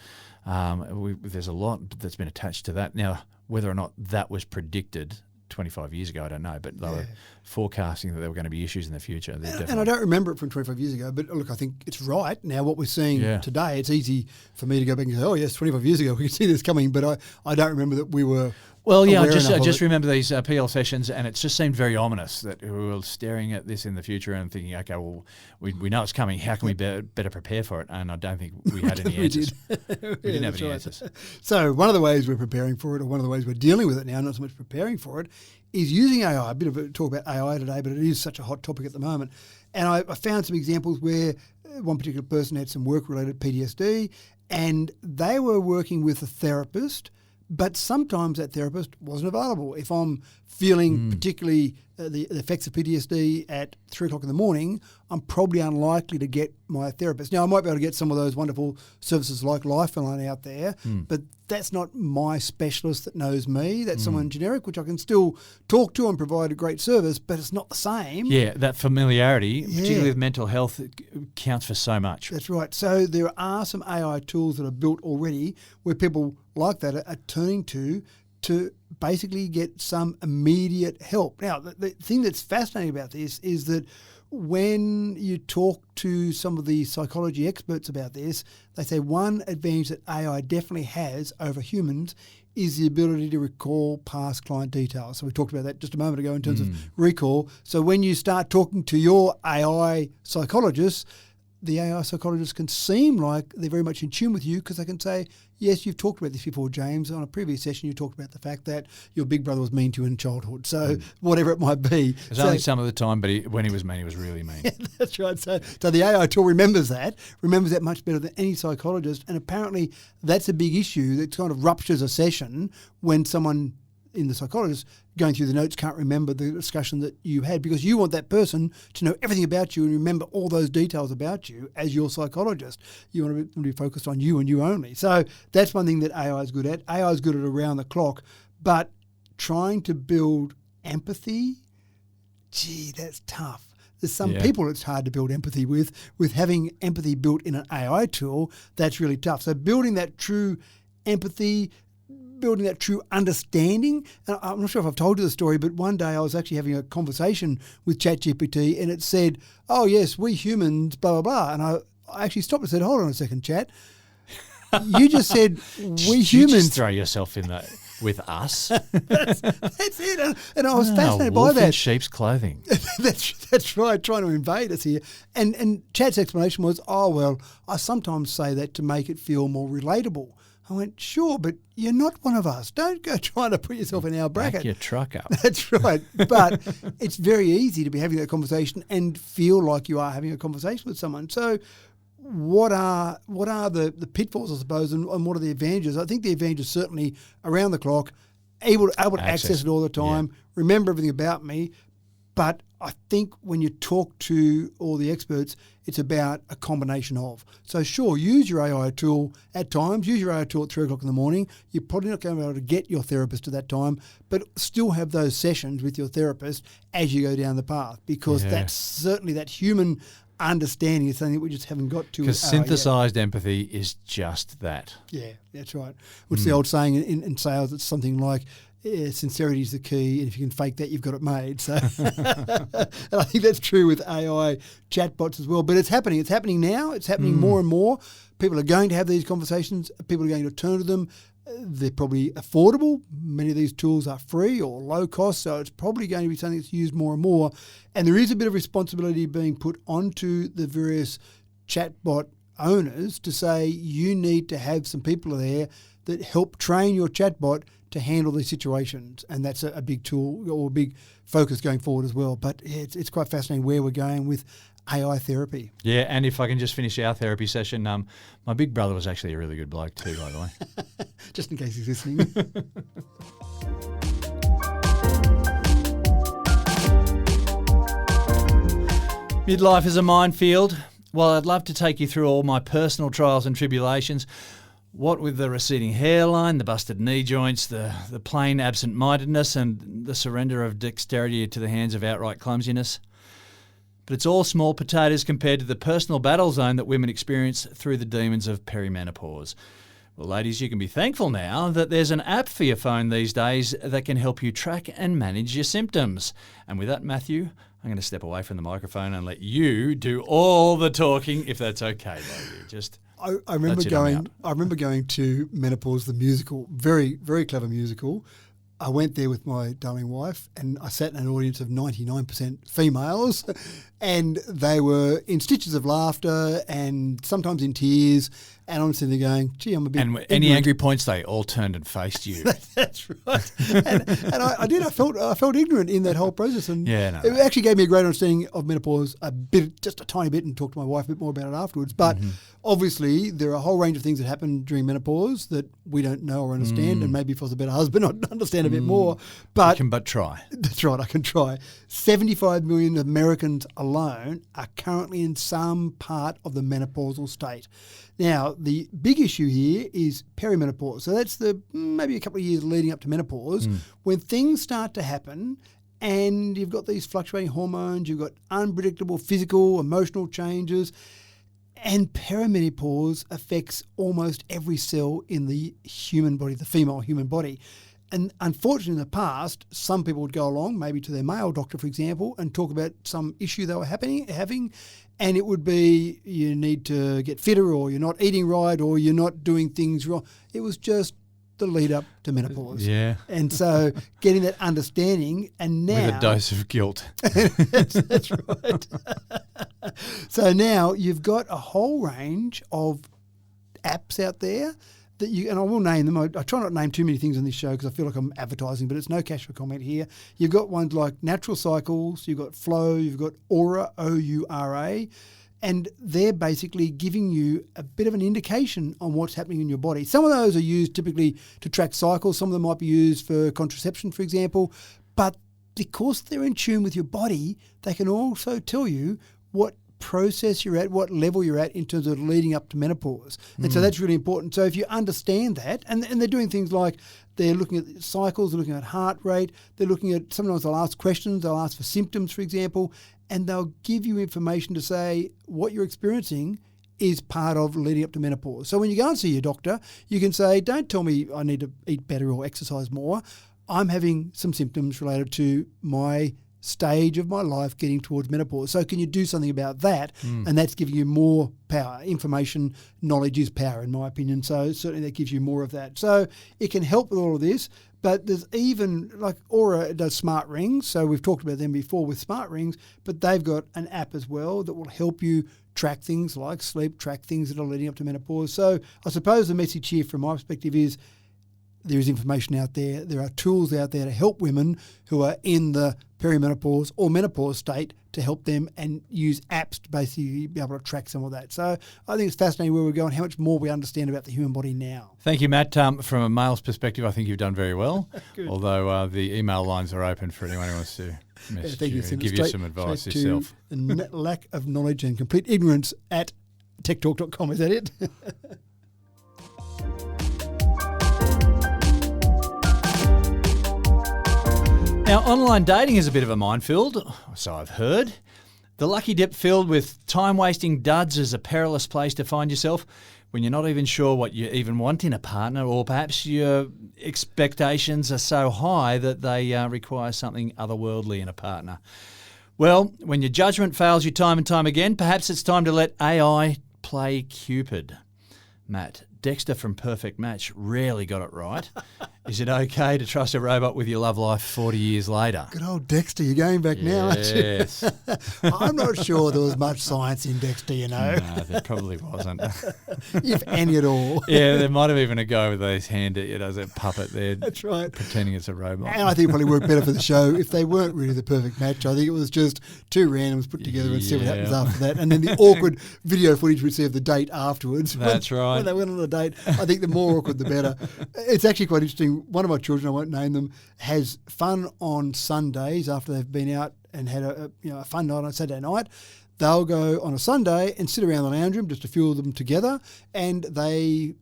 there's a lot that's been attached to that. Now, whether or not that was predicted 25 years ago, I don't know, but they were forecasting that there were going to be issues in the future. And I don't remember it from 25 years ago, but look, I think it's right. Now, what we're seeing today, it's easy for me to go back and say, oh, yes, 25 years ago, we could see this coming, but I don't remember that we were Well, yeah, I just remember these PL sessions, and it just seemed very ominous that we were staring at this in the future and thinking, okay, well, we know it's coming. How can we better prepare for it? And I don't think we had any answers. We didn't have any answers. So one of the ways we're preparing for it, or one of the ways we're dealing with it now, not so much preparing for it, is using AI. A bit of a talk about AI today, but it is such a hot topic at the moment. And I found some examples where one particular person had some work-related PTSD, and they were working with a therapist, but sometimes that therapist wasn't available. If I'm feeling particularly the effects of PTSD at 3 o'clock in the morning, I'm probably unlikely to get my therapist. Now, I might be able to get some of those wonderful services like Lifeline out there, but that's not my specialist that knows me. That's someone generic, which I can still talk to and provide a great service, but it's not the same. Yeah, that familiarity, particularly with mental health, counts for so much. That's right. So there are some AI tools that are built already where people like that are turning to basically get some immediate help. Now, the thing that's fascinating about this is that when you talk to some of the psychology experts about this, they say one advantage that AI definitely has over humans is the ability to recall past client details. So we talked about that just a moment ago in terms of recall. So when you start talking to your AI psychologist, the AI psychologist can seem like they're very much in tune with you because they can say, yes, you've talked about this before, James. On a previous session, you talked about the fact that your big brother was mean to you in childhood. So whatever it might be. It's only some of the time, but when he was mean, he was really mean. Yeah, that's right. So the AI tool remembers that much better than any psychologist. And apparently that's a big issue that kind of ruptures a session when someone in the psychologist going through the notes can't remember the discussion that you had, because you want that person to know everything about you and remember all those details about you as your psychologist. You want to be focused on you and you only. So that's one thing that AI is good at. AI is good at around the clock, but trying to build empathy, that's tough. There's some people it's hard to build empathy with. With having empathy built in an AI tool, that's really tough. So building that true empathy, building that true understanding. And I'm not sure if I've told you the story, but one day I was actually having a conversation with ChatGPT and it said, oh, yes, we humans, blah, blah, blah. And I actually stopped and said, hold on a second, Chat. You just said we humans. You just throw yourself in that with us. That's it. And I was fascinated by that. In sheep's clothing. That's right, trying to invade us here. And Chat's explanation was, oh, well, I sometimes say that to make it feel more relatable. I went, sure, but you're not one of us. Don't go trying to put yourself in our bracket. Back your truck up. That's right. But it's very easy to be having that conversation and feel like you are having a conversation with someone. So what are the pitfalls, I suppose, and what are the advantages? I think the advantage is certainly around the clock, able to access it all the time, remember everything about me. But I think when you talk to all the experts, it's about a combination of. So sure, use your AI tool at times. Use your AI tool at 3 o'clock in the morning. You're probably not going to be able to get your therapist at that time, but still have those sessions with your therapist as you go down the path, because that's certainly that human understanding is something that we just haven't got to. Because synthesized empathy is just that. Yeah, that's right. What's the old saying in sales? It's something like, sincerity is the key, and if you can fake that, you've got it made. So, and I think that's true with AI chatbots as well. But it's happening. It's happening now. It's happening more and more. People are going to have these conversations. People are going to turn to them. They're probably affordable. Many of these tools are free or low cost, so it's probably going to be something that's used more and more. And there is a bit of responsibility being put onto the various chatbot owners to say you need to have some people there that help train your chatbot to handle these situations, and that's a big tool or a big focus going forward as well. But it's quite fascinating where we're going with AI therapy. Yeah, and if I can just finish our therapy session, my big brother was actually a really good bloke too, by the way. Just in case he's listening. Midlife is a minefield. While I'd love to take you through all my personal trials and tribulations, What with the receding hairline, the busted knee joints, the plain absent-mindedness and the surrender of dexterity to the hands of outright clumsiness. But it's all small potatoes compared to the personal battle zone that women experience through the demons of perimenopause. Well, ladies, you can be thankful now that there's an app for your phone these days that can help you track and manage your symptoms. And with that, Matthew, I'm going to step away from the microphone and let you do all the talking, if that's okay, lady. Just I remember going to Menopause, the musical, very, very clever musical. I went there with my darling wife and I sat in an audience of 99% females and they were in stitches of laughter and sometimes in tears. And I'm sitting there going, gee, I'm a bit And any angry points, they all turned and faced you. That's right. And I did. I felt ignorant in that whole process. And it actually gave me a great understanding of menopause just a tiny bit, and talked to my wife a bit more about it afterwards. But obviously there are a whole range of things that happen during menopause that we don't know or understand. And maybe if I was a better husband, I'd understand a bit more. But you can but try. That's right. I can try. 75 million Americans alone are currently in some part of the menopausal state. Now, the big issue here is perimenopause. So that's the maybe a couple of years leading up to menopause, when things start to happen and you've got these fluctuating hormones, you've got unpredictable physical, emotional changes, and perimenopause affects almost every cell in the human body, the female human body. And unfortunately, in the past, some people would go along, maybe to their male doctor, for example, and talk about some issue they were having, and it would be you need to get fitter, or you're not eating right, or you're not doing things wrong. It was just the lead up to menopause. Yeah. And so getting that understanding, and now... With a dose of guilt. That's right. So now you've got a whole range of apps out there that you, and I will name them. I try not to name too many things on this show because I feel like I'm advertising, but it's no cash for comment here. You've got ones like Natural Cycles, you've got Flow, you've got Aura, O-U-R-A, and they're basically giving you a bit of an indication on what's happening in your body. Some of those are used typically to track cycles. Some of them might be used for contraception, for example, but because they're in tune with your body, they can also tell you what process you're at, what level you're at in terms of leading up to menopause. And so that's really important. So if you understand that, and they're doing things like they're looking at cycles, they're looking at heart rate, they're looking at, sometimes they'll ask questions, they'll ask for symptoms, for example, and they'll give you information to say what you're experiencing is part of leading up to menopause. So when you go and see your doctor, you can say, don't tell me I need to eat better or exercise more. I'm having some symptoms related to my stage of my life getting towards menopause. So can you do something about that? And that's giving you more power. Information, knowledge is power, in my opinion. So certainly that gives you more of that. So it can help with all of this. But there's even, like Aura does smart rings. So we've talked about them before with smart rings, but they've got an app as well that will help you track things like sleep, track things that are leading up to menopause. So I suppose the message here from my perspective is there is information out there. There are tools out there to help women who are in the perimenopause or menopause state to help them, and use apps to basically be able to track some of that. So I think it's fascinating where we're going, how much more we understand about the human body now. Thank you, Matt. From a male's perspective, I think you've done very well, although the email lines are open for anyone who wants to message you and give you some advice yourself. Lack of knowledge and complete ignorance at techtalk.com. Is that it? Now, online dating is a bit of a minefield, so I've heard. The lucky dip filled with time-wasting duds is a perilous place to find yourself when you're not even sure what you even want in a partner, or perhaps your expectations are so high that they require something otherworldly in a partner. Well, when your judgment fails you time and time again, perhaps it's time to let AI play Cupid. Matt, Dexter from Perfect Match rarely got it right. Is it okay to trust a robot with your love life 40 years later? Good old Dexter, you're going back now, aren't you? Yes. I'm not sure there was much science in Dexter, you know. No, there probably wasn't. If any at all. Yeah, there might have even a guy with his hand, as a puppet there. That's right. Pretending it's a robot. And I think it probably worked better for the show if they weren't really the perfect match. I think it was just two randoms put together and see what happens after that. And then the awkward video footage we see of the date afterwards. That's right. When they went on the date, I think the more awkward the better. It's actually quite interesting. One of my children, I won't name them, has fun on Sundays after they've been out and had a fun night on Saturday night. They'll go on a Sunday and sit around the lounge room, just a few of them together, and they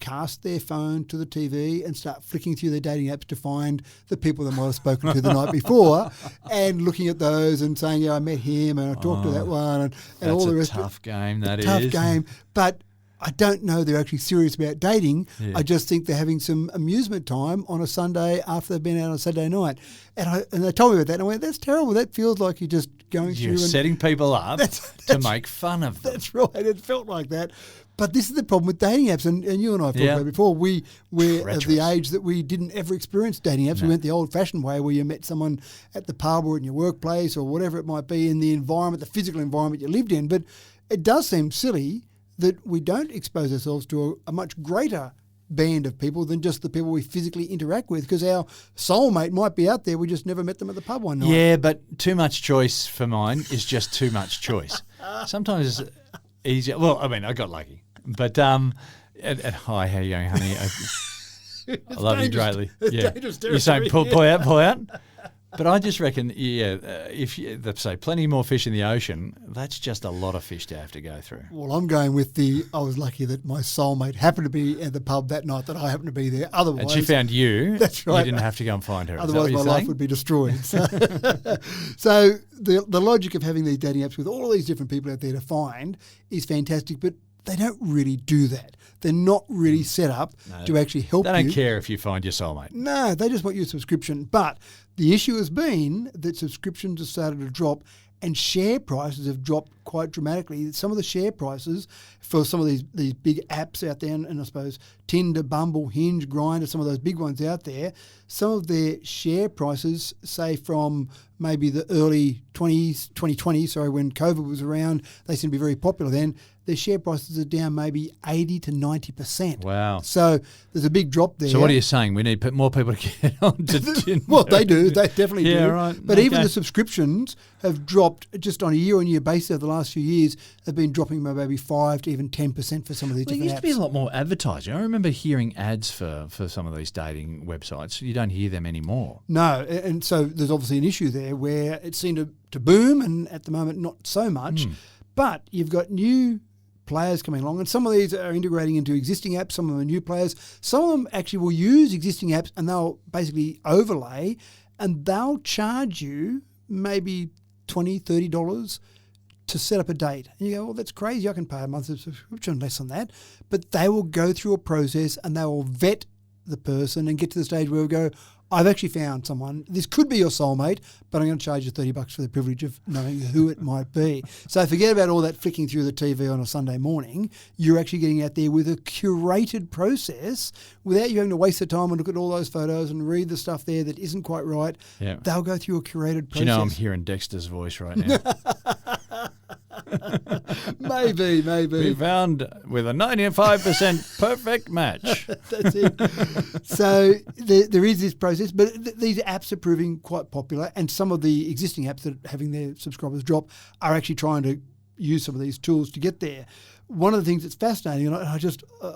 cast their phone to the TV and start flicking through their dating apps to find the people they might have spoken to the night before, and looking at those and saying, yeah, I met him and I talked to that one, and all the rest. That's a tough game, that is. Tough game. But I don't know they're actually serious about dating. Yeah. I just think they're having some amusement time on a Sunday after they've been out on a Saturday night. And they told me about that, and I went, that's terrible. That feels like you're just going through. You're setting people up to make fun of them. That's right. It felt like that. But this is the problem with dating apps, and you and I have talked about it before. We're of the age that we didn't ever experience dating apps. No. We went the old-fashioned way, where you met someone at the pub or in your workplace or whatever it might be, in the environment, the physical environment you lived in. But it does seem silly that we don't expose ourselves to a much greater band of people than just the people we physically interact with, because our soulmate might be out there. We just never met them at the pub one night. Yeah, but too much choice for mine is just too much choice. Sometimes it's easier. Well, I mean, I got lucky. But, hi, how you going, honey? I love you greatly. Yeah. You're saying pull out? But I just reckon, if you, say plenty more fish in the ocean, that's just a lot of fish to have to go through. Well, I'm going with I was lucky that my soulmate happened to be at the pub that night that I happened to be there. Otherwise, and she found you. That's right. You didn't have to go and find her. Otherwise, my life would be destroyed. So the logic of having these dating apps with all these different people out there to find is fantastic, but they don't really do that. They're not really set up to actually help you. They don't care if you find your soulmate. No, they just want your subscription. But the issue has been that subscriptions have started to drop and share prices have dropped quite dramatically. Some of the share prices for some of these big apps out there, and I suppose Tinder, Bumble, Hinge, Grindr, some of those big ones out there, some of their share prices, say from maybe the early 2020, when COVID was around, they seemed to be very popular then, their share prices are down maybe 80 to 90%. Wow. So there's a big drop there. So what are you saying? We need more people to get on to Tinder? Well, they do. They definitely do. Yeah, right. But even the subscriptions have dropped just on a year-on-year basis over the last few years, have been dropping by maybe 5 to even 10% for some of these different apps. There used to be a lot more advertising. I remember hearing ads for some of these dating websites. You don't hear them anymore. No, and so there's obviously an issue there where it seemed to boom, and at the moment not so much. But you've got new players coming along, and some of these are integrating into existing apps, some of them are new players. Some of them actually will use existing apps and they'll basically overlay, and they'll charge you maybe $20, $30 to set up a date. And you go, well, that's crazy. I can pay a monthly subscription less than that. But they will go through a process and they will vet the person and get to the stage where we go, I've actually found someone. This could be your soulmate, but I'm going to charge you $30 for the privilege of knowing who it might be. So forget about all that flicking through the TV on a Sunday morning. You're actually getting out there with a curated process without you having to waste the time and look at all those photos and read the stuff there that isn't quite right. Yeah. They'll go through a curated process. Do you know I'm hearing Dexter's voice right now? Maybe. We found with a 95% perfect match. That's it. So there is this process, but these apps are proving quite popular, and some of the existing apps that are having their subscribers drop are actually trying to use some of these tools to get there. One of the things that's fascinating, and I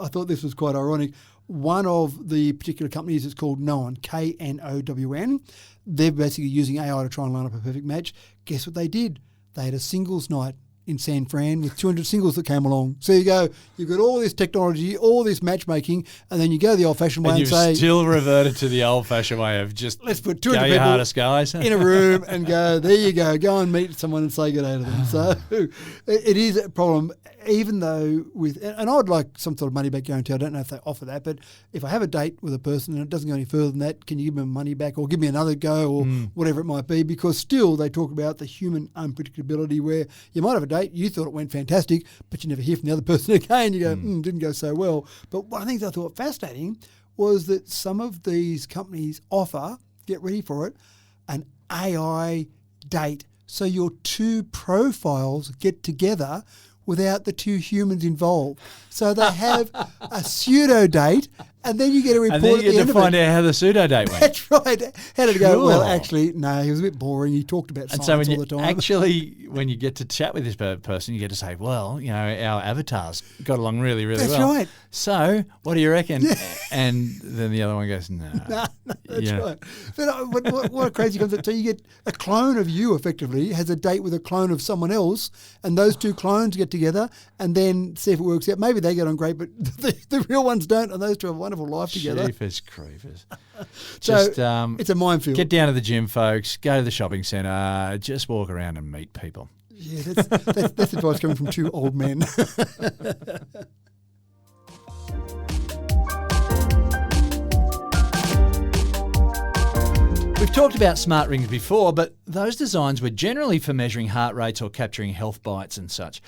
thought this was quite ironic, one of the particular companies is called Known, Known. They're basically using AI to try and line up a perfect match. Guess what they did? They had a singles night in San Fran with 200 singles that came along. So you go, you've got all this technology, all this matchmaking, and then you go the old-fashioned way and say... you've still reverted to the old-fashioned way of just let's put 200 your hardest guys in a room and go, there you go and meet someone and say good day to them. So it is a problem, even though and I would like some sort of money-back guarantee. I don't know if they offer that, but if I have a date with a person and it doesn't go any further than that, can you give me money back or give me another go or whatever it might be? Because still they talk about the human unpredictability where you might have a date, you thought it went fantastic, but you never hear from the other person again. You go, didn't go so well. But one of the things I thought fascinating was that some of these companies offer, get ready for it, an AI date. So your two profiles get together without the two humans involved. So they have a pseudo date And then you get a report And then at you the get end to of find it. out how the pseudo date went. That's right. How did it go? Well, Cool. actually, no, he was a bit boring. He talked about And science so when all you the time. actually, when you get to chat with this person, you get to say, well, our avatars got along really, really That's well. right. So what do you reckon? And then the other one goes, no. That's right. But what a crazy concept. So you get a clone of you, effectively, has a date with a clone of someone else, and those two clones get together and then see if it works out. Maybe they get on great, but the real ones don't, and those two have a wonderful life together. Jeepers creepers. So Just it's a minefield. get down to the gym, folks. Go to the shopping centre. Just walk around and meet people. Yeah, that's advice coming from two old men. We've talked about smart rings before, but those designs were generally for measuring heart rates or capturing health bites and such.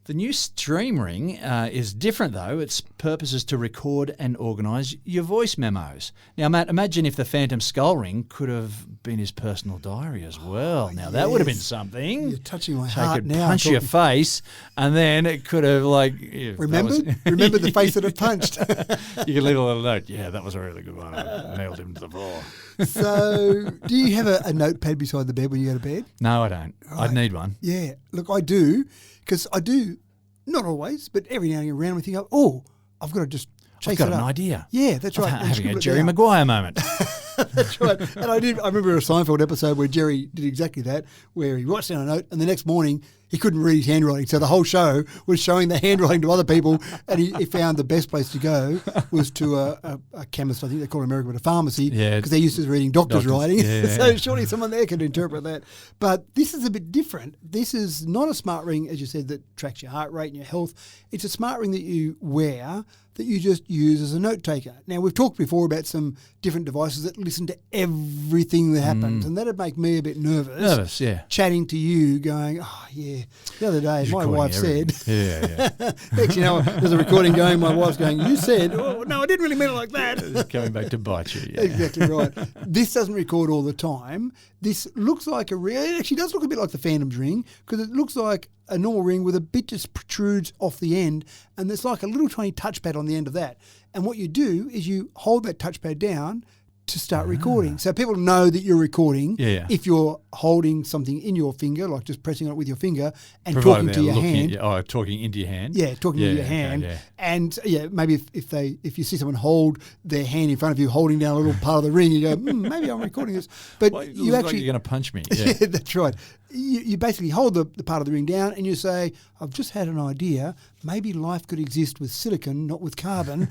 The new Stream Ring is different, though. Its purpose is to record and organise your voice memos. Now, Matt, imagine if the Phantom Skull Ring could have been his personal diary as well. Now, that would have been something. You're touching my So heart it could now. punch your face, and then it could have, Remember the face that it punched. You could leave a little note. Yeah, that was a really good one. I nailed him to the floor. So, do you have a notepad beside the bed when you go to bed? No, I don't. I'd need one. Yeah, look, I do, because I do, not always, but every now and again, we think, I've got to just chase I've got it an up. idea. Yeah, that's right. And Having scribble a it Jerry down. Maguire moment. That's right. And I remember a Seinfeld episode where Jerry did exactly that, where he writes down a note and the next morning he couldn't read his handwriting. So the whole show was showing the handwriting to other people, and he found the best place to go was to a chemist, I think they call it in America, but a pharmacy, Yeah. because they're used to reading doctors' writing. Yeah. So surely someone there could interpret that. But this is a bit different. This is not a smart ring, as you said, that tracks your heart rate and your health. It's a smart ring that you wear that you just use as a note taker. Now, we've talked before about some different devices that listen to everything that happens, and that'd make me a bit nervous. Nervous, yeah. Chatting to you, going, oh, yeah. The other day, my wife said, Yeah. next, there's a recording going, my wife's going, you said, oh, no, I didn't really mean it like that. It's coming back to bite you, yeah. Exactly right. This doesn't record all the time. This looks like it actually does look a bit like the Phantom's ring, because it looks like a normal ring with a bit just protrudes off the end, and there's like a little tiny touchpad on the end of that. And what you do is you hold that touchpad down to start recording. So people know that you're recording if you're holding something in your finger, like just pressing on it with your finger and talking to your hand. Talking into your hand. Yeah, talking to your hand. Okay, yeah. And maybe if you see someone hold their hand in front of you, holding down a little part of the ring, you go, maybe I'm recording this. But Well, it you looks actually like you're going to punch me. Yeah. yeah, that's right. You basically hold the part of the ring down and you say, I've just had an idea. Maybe life could exist with silicon, not with carbon.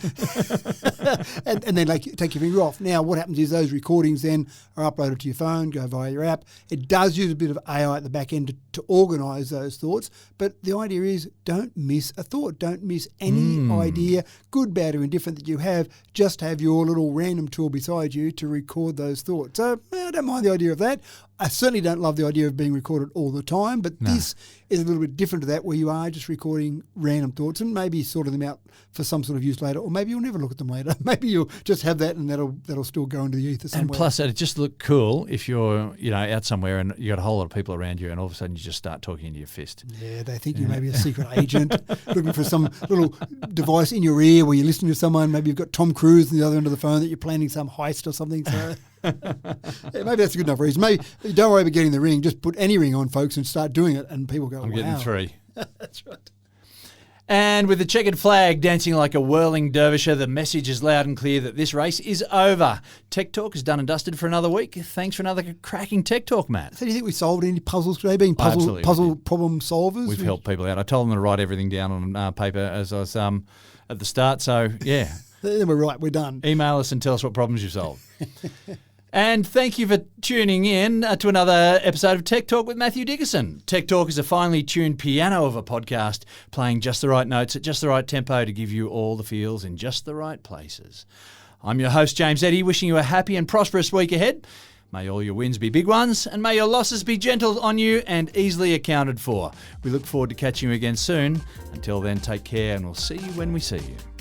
and then take your finger off. Now, what happens is those recordings then are uploaded to your phone, go via your app. It does use a bit of AI at the back end to organise those thoughts. But the idea is don't miss a thought. Don't miss any idea, good, bad or indifferent, that you have. Just have your little random tool beside you to record those thoughts. So I don't mind the idea of that. I certainly don't love the idea of being recorded all the time, but this is a little bit different to that, where you are just recording random thoughts and maybe sorting them out for some sort of use later, or maybe you'll never look at them later. Maybe you'll just have that and that'll still go into the ether somewhere. And plus, it just look cool if you're out somewhere and you got a whole lot of people around you, and all of a sudden you just start talking into your fist. Yeah, they think you may be a secret agent looking for some little device in your ear where you're listening to someone. Maybe you've got Tom Cruise on the other end of the phone that you're planning some heist or something. So maybe that's a good enough reason. Maybe don't worry about getting the ring. Just put any ring on, folks, and start doing it. And people go, I'm getting 3. That's right. And with the checkered flag dancing like a whirling dervisher, the message is loud and clear that this race is over. Tech Talk is done and dusted for another week. Thanks for another cracking Tech Talk, Matt. So do you think we solved any puzzles today, being puzzle problem solvers? We've helped people out. I told them to write everything down on paper as I was at the start. So, yeah. Then we're right. We're done. Email us and tell us what problems you've solved. And thank you for tuning in to another episode of Tech Talk with Matthew Dickerson. Tech Talk is a finely tuned piano of a podcast, playing just the right notes at just the right tempo to give you all the feels in just the right places. I'm your host, James Eddy, wishing you a happy and prosperous week ahead. May all your wins be big ones, and may your losses be gentle on you and easily accounted for. We look forward to catching you again soon. Until then, take care, and we'll see you when we see you.